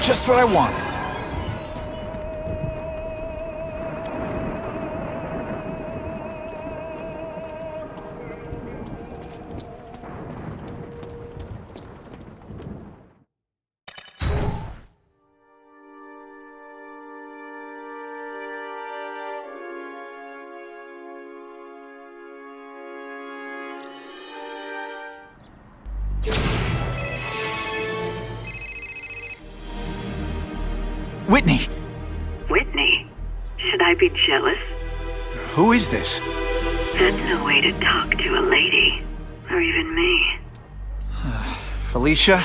Just what I want. Whitney! Whitney? Should I be jealous? Who is this? That's no way to talk to a lady. Or even me. Felicia?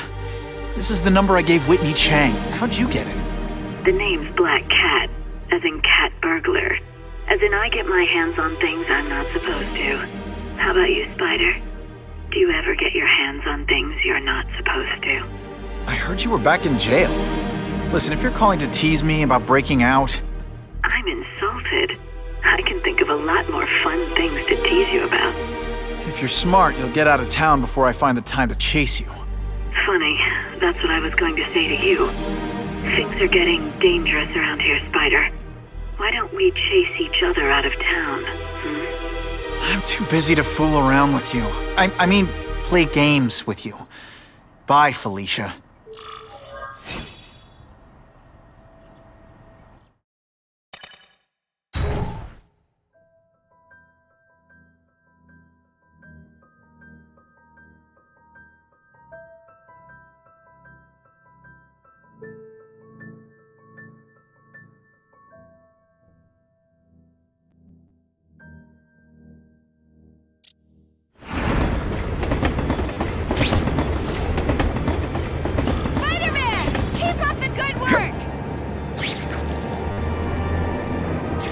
This is the number I gave Whitney Chang. How'd you get it? The name's Black Cat, as in cat burglar. As in I get my hands on things I'm not supposed to. How about you, Spider? Do you ever get your hands on things you're not supposed to? I heard you were back in jail. Listen, if you're calling to tease me about breaking out... I'm insulted. I can think of a lot more fun things to tease you about. If you're smart, you'll get out of town before I find the time to chase you. Funny, that's what I was going to say to you. Things are getting dangerous around here, Spider. Why don't we chase each other out of town, I'm too busy to fool around with you. I mean, play games with you. Bye, Felicia.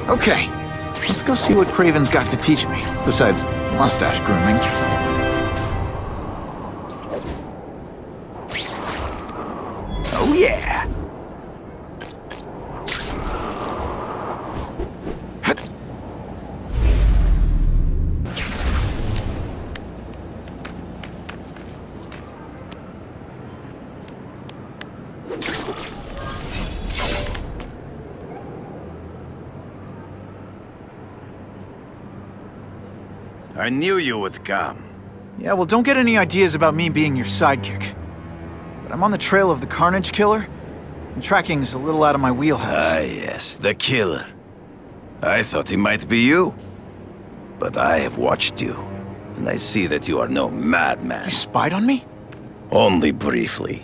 Okay, let's go see what Craven's got to teach me, besides mustache grooming. Oh yeah! I knew you would come. Yeah, well, don't get any ideas about me being your sidekick. But I'm on the trail of the Carnage Killer, and tracking's a little out of my wheelhouse. Ah, yes, the killer. I thought he might be you. But I have watched you, and I see that you are no madman. You spied on me? Only briefly.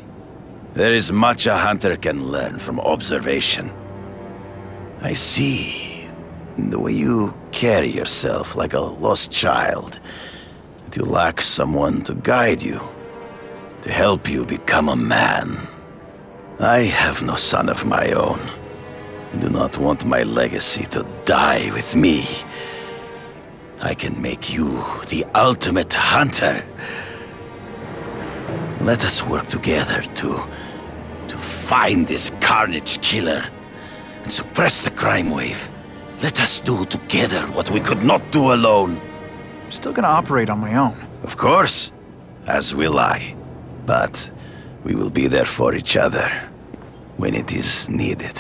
There is much a hunter can learn from observation. I see the way you carry yourself like a lost child, that you lack someone to guide you, to help you become a man. I have no son of my own. I do not want my legacy to die with me. I can make you the ultimate hunter. Let us work together to find this Carnage Killer and suppress the crime wave. Let us do together what we could not do alone. I'm still gonna operate on my own. Of course, as will I. But we will be there for each other when it is needed.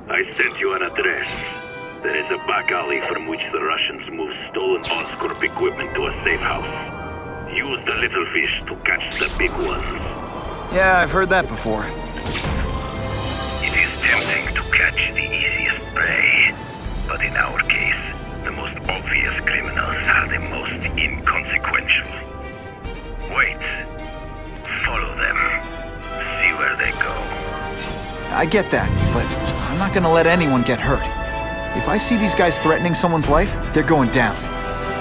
I sent you an address. There is a back alley from which the Russians move stolen Oscorp equipment to a safe house. Use the little fish to catch the big ones. Yeah, I've heard that before. It is tempting to catch the easiest prey, but in our case, the most obvious criminals are the most inconsequential. Wait. Follow them. See where they go. I get that, but I'm not gonna let anyone get hurt. If I see these guys threatening someone's life, they're going down.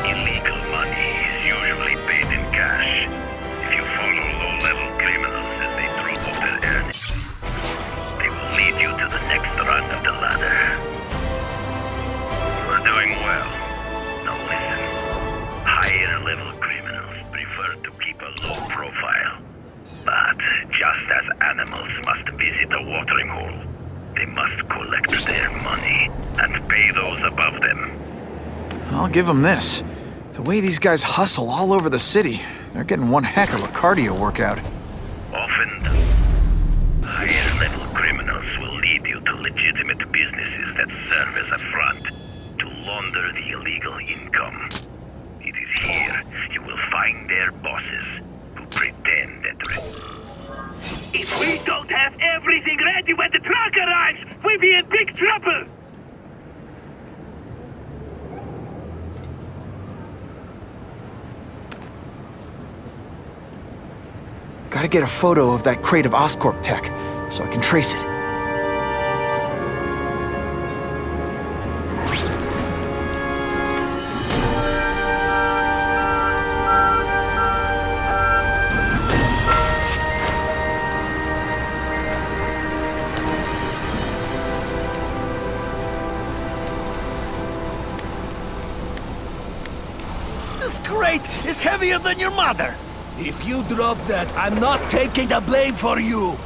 Illegal money is usually paid in cash. If you follow low-level criminals as they drop off their earnings, they will lead you to the next rung of the ladder. You are doing well. Now listen. Higher-level criminals prefer to keep a low profile. But just as animals must visit a watering hole, they must collect their money and pay those above them. I'll give them this. The way these guys hustle all over the city, they're getting one heck of a cardio workout. Often, higher-level criminals will lead you to legitimate businesses that serve as a front to launder the illegal income. It is here you will find their bosses who pretend that... If we don't have everything ready when the truck arrives, we'll be in big trouble! Gotta get a photo of that crate of Oscorp tech, so I can trace it. This crate is heavier than your mother. If you drop that, I'm not taking the blame for you.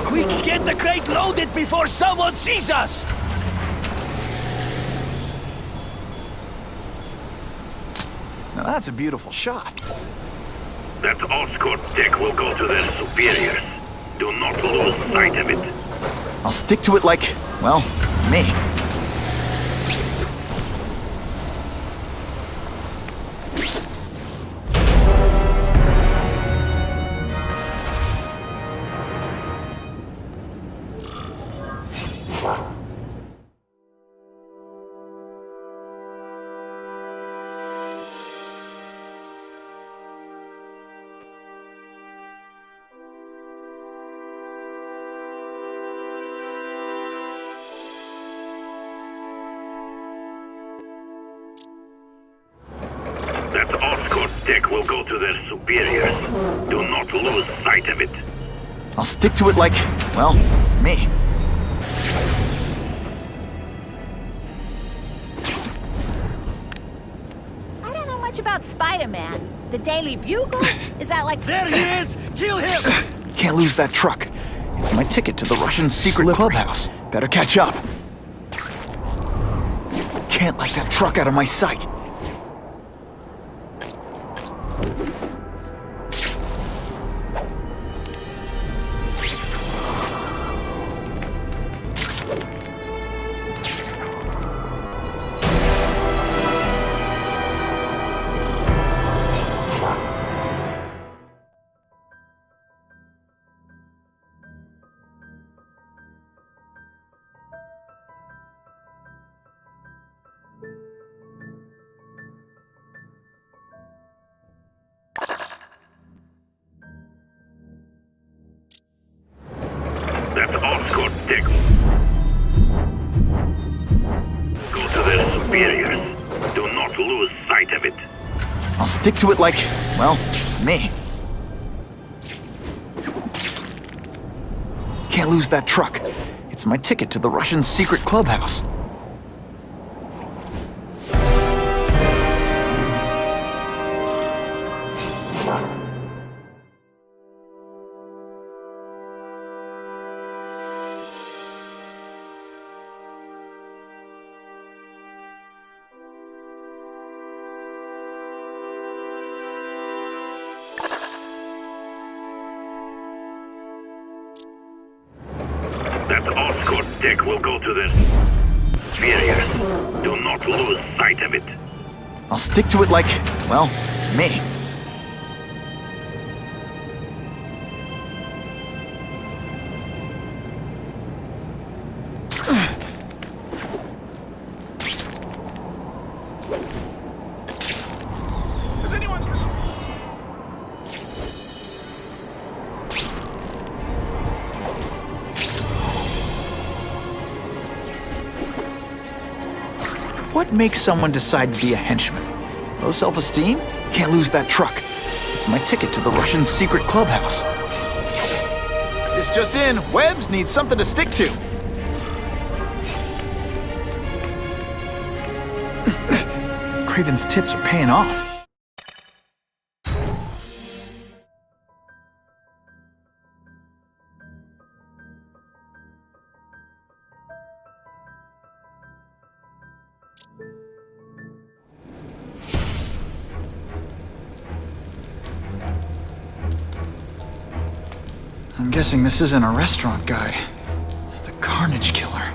Quick, get the crate loaded before someone sees us! Now that's a beautiful shot. That Oscorp tech will go to their superiors. Do not lose sight of it. I'll stick to it like, well, me. That Oscorp tech will go to their superiors. Do not lose sight of it. I'll stick to it like, well, me. I don't know much about Spider-Man. The Daily Bugle? Is that like... There he is! Kill him! Can't lose that truck. It's my ticket to the Russian secret clubhouse. Better catch up. Can't let that truck out of my sight. That Oscorp tech go to their superiors. Do not lose sight of it. I'll stick to it like, well, me. Can't lose that truck. It's my ticket to the Russian secret clubhouse. That Oscorp tech will go to their superiors. Do not lose sight of it. I'll stick to it like, well, me. What makes someone decide to be a henchman? Low self-esteem? Can't lose that truck. It's my ticket to the Russian secret clubhouse. This just in, Webbs needs something to stick to. Craven's tips are paying off. I'm guessing this isn't a restaurant guide. The Carnage Killer.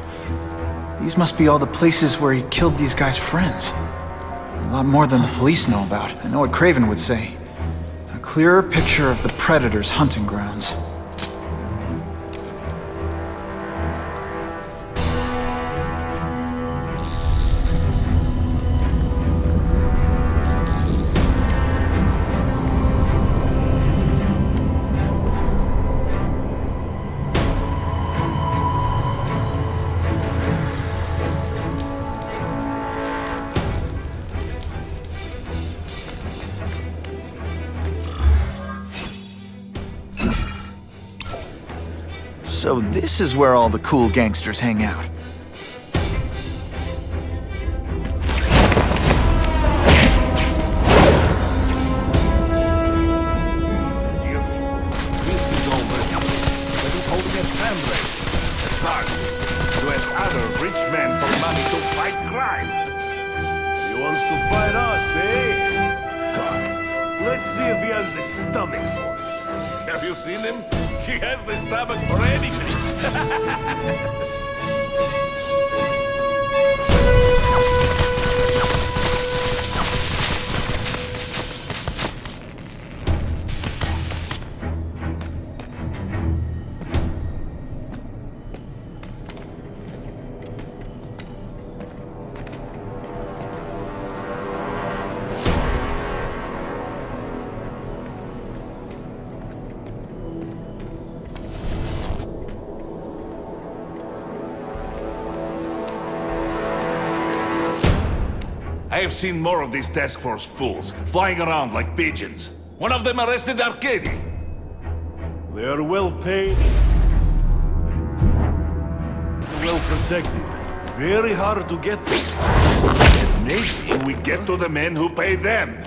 These must be all the places where he killed these guys' friends. A lot more than the police know about. I know what Craven would say. A clearer picture of the Predator's hunting grounds. So this is where all the cool gangsters hang out. Let's see if he has the stomach for it. Have you seen him? He has the stomach for anything. I have seen more of these task force fools, flying around like pigeons. One of them arrested Arcady. They are well paid, well protected. Very hard to get to. And maybe we get to the men who pay them.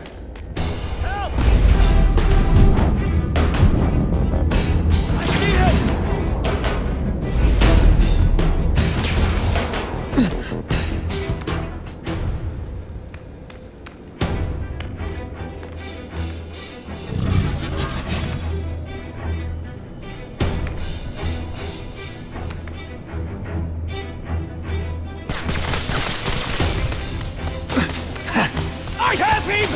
I have him!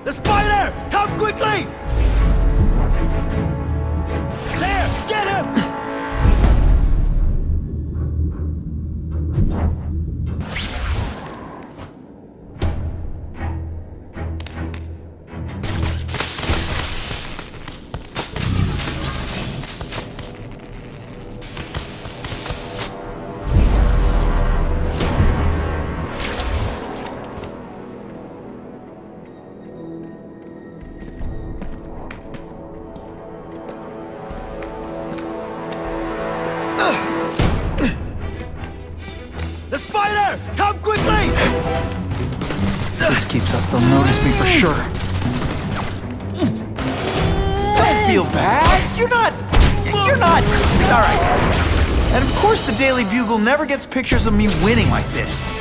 The spider! Come quickly! There! Get him! Come quickly! This keeps up, they'll notice me for sure. Don't feel bad. You're not. All right. And of course the Daily Bugle never gets pictures of me winning like this.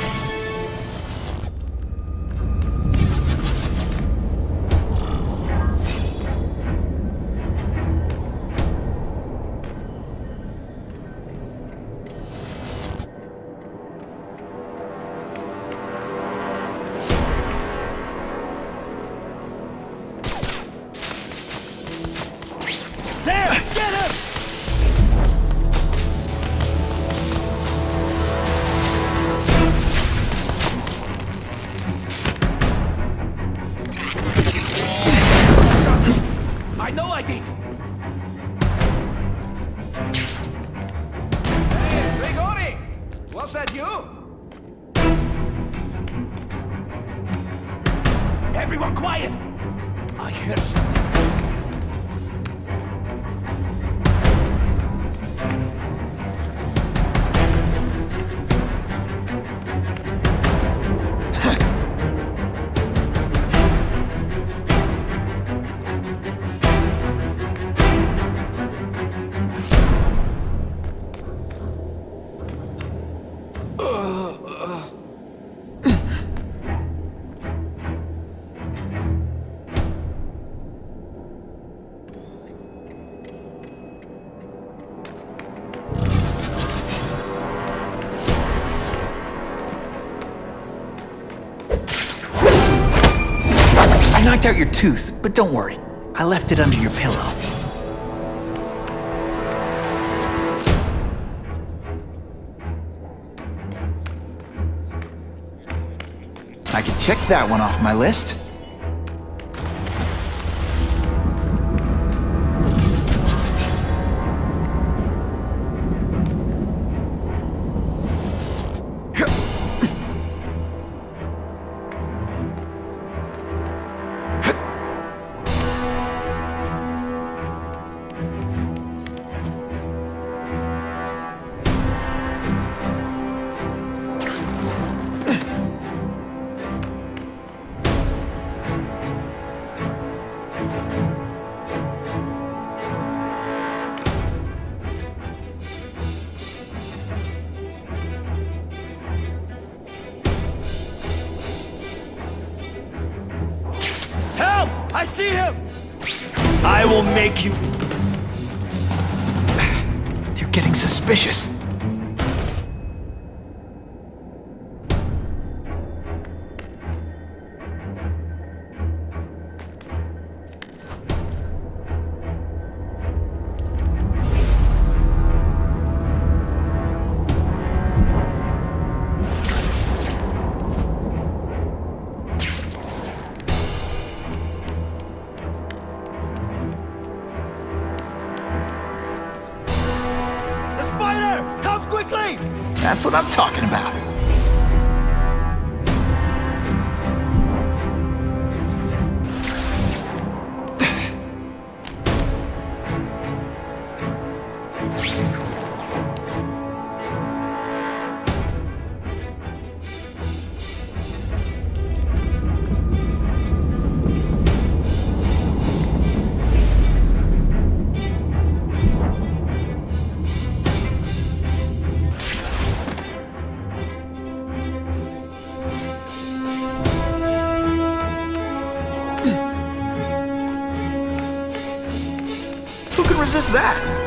There! Get him! I know I did! Hey, Grigori! Was that you? Everyone quiet! I heard something. I knocked out your tooth, but don't worry. I left it under your pillow. I can check that one off my list. I see him! I will make you... They're getting suspicious. That's what I'm talking about. Who can resist that?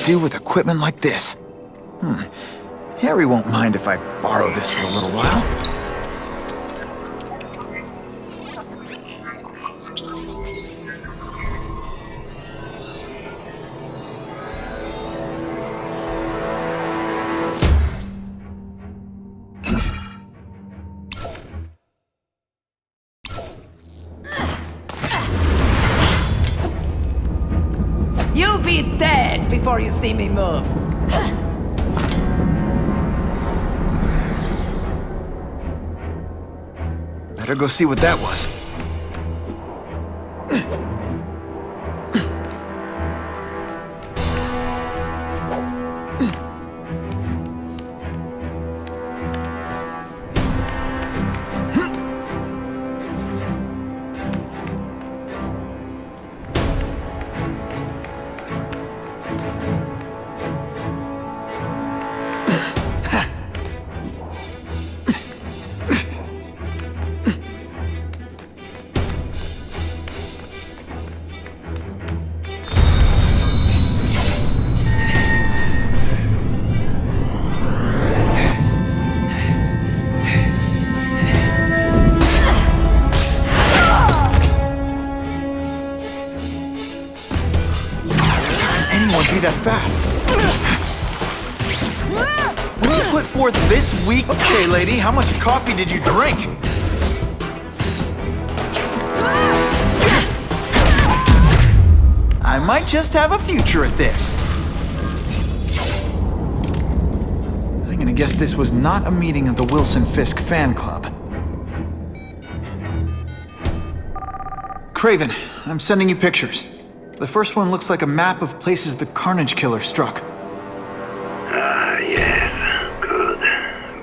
do with equipment like this? Harry won't mind if I borrow this for a little while. You'll be dead before you see me move. Better go see what that was. Be that fast. When you put forth this week... Okay, lady, how much coffee did you drink? I might just have a future at this. I'm gonna guess this was not a meeting of the Wilson Fisk fan club. Craven, I'm sending you pictures. The first one looks like a map of places the Carnage Killer struck. Ah, yes. Good.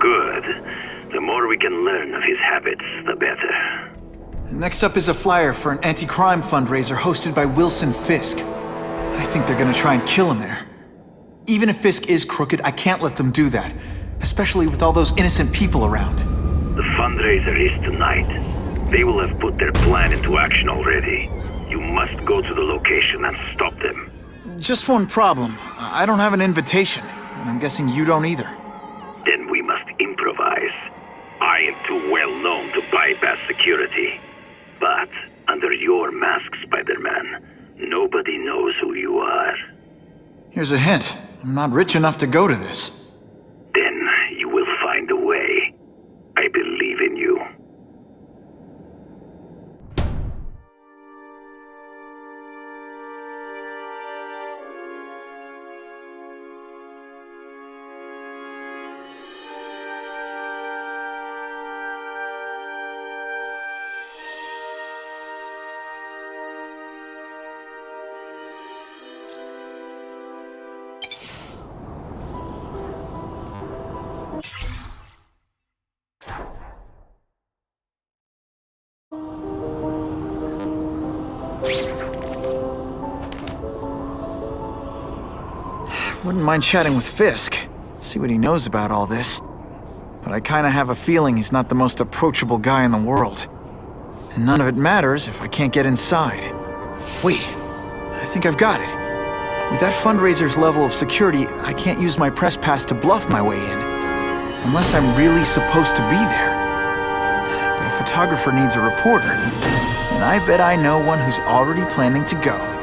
Good. The more we can learn of his habits, the better. Next up is a flyer for an anti-crime fundraiser hosted by Wilson Fisk. I think they're gonna try and kill him there. Even if Fisk is crooked, I can't let them do that. Especially with all those innocent people around. The fundraiser is tonight. They will have put their plan into action already. You must go to the location and stop them. Just one problem. I don't have an invitation, and I'm guessing you don't either. Then we must improvise. I am too well known to bypass security. But under your mask, Spider-Man, nobody knows who you are. Here's a hint. I'm not rich enough to go to this. Then you will find a way. I believe in you. Wouldn't mind chatting with Fisk, see what he knows about all this. But I kinda have a feeling he's not the most approachable guy in the world. And none of it matters if I can't get inside. Wait, I think I've got it. With that fundraiser's level of security, I can't use my press pass to bluff my way in. Unless I'm really supposed to be there. But a photographer needs a reporter, and I bet I know one who's already planning to go.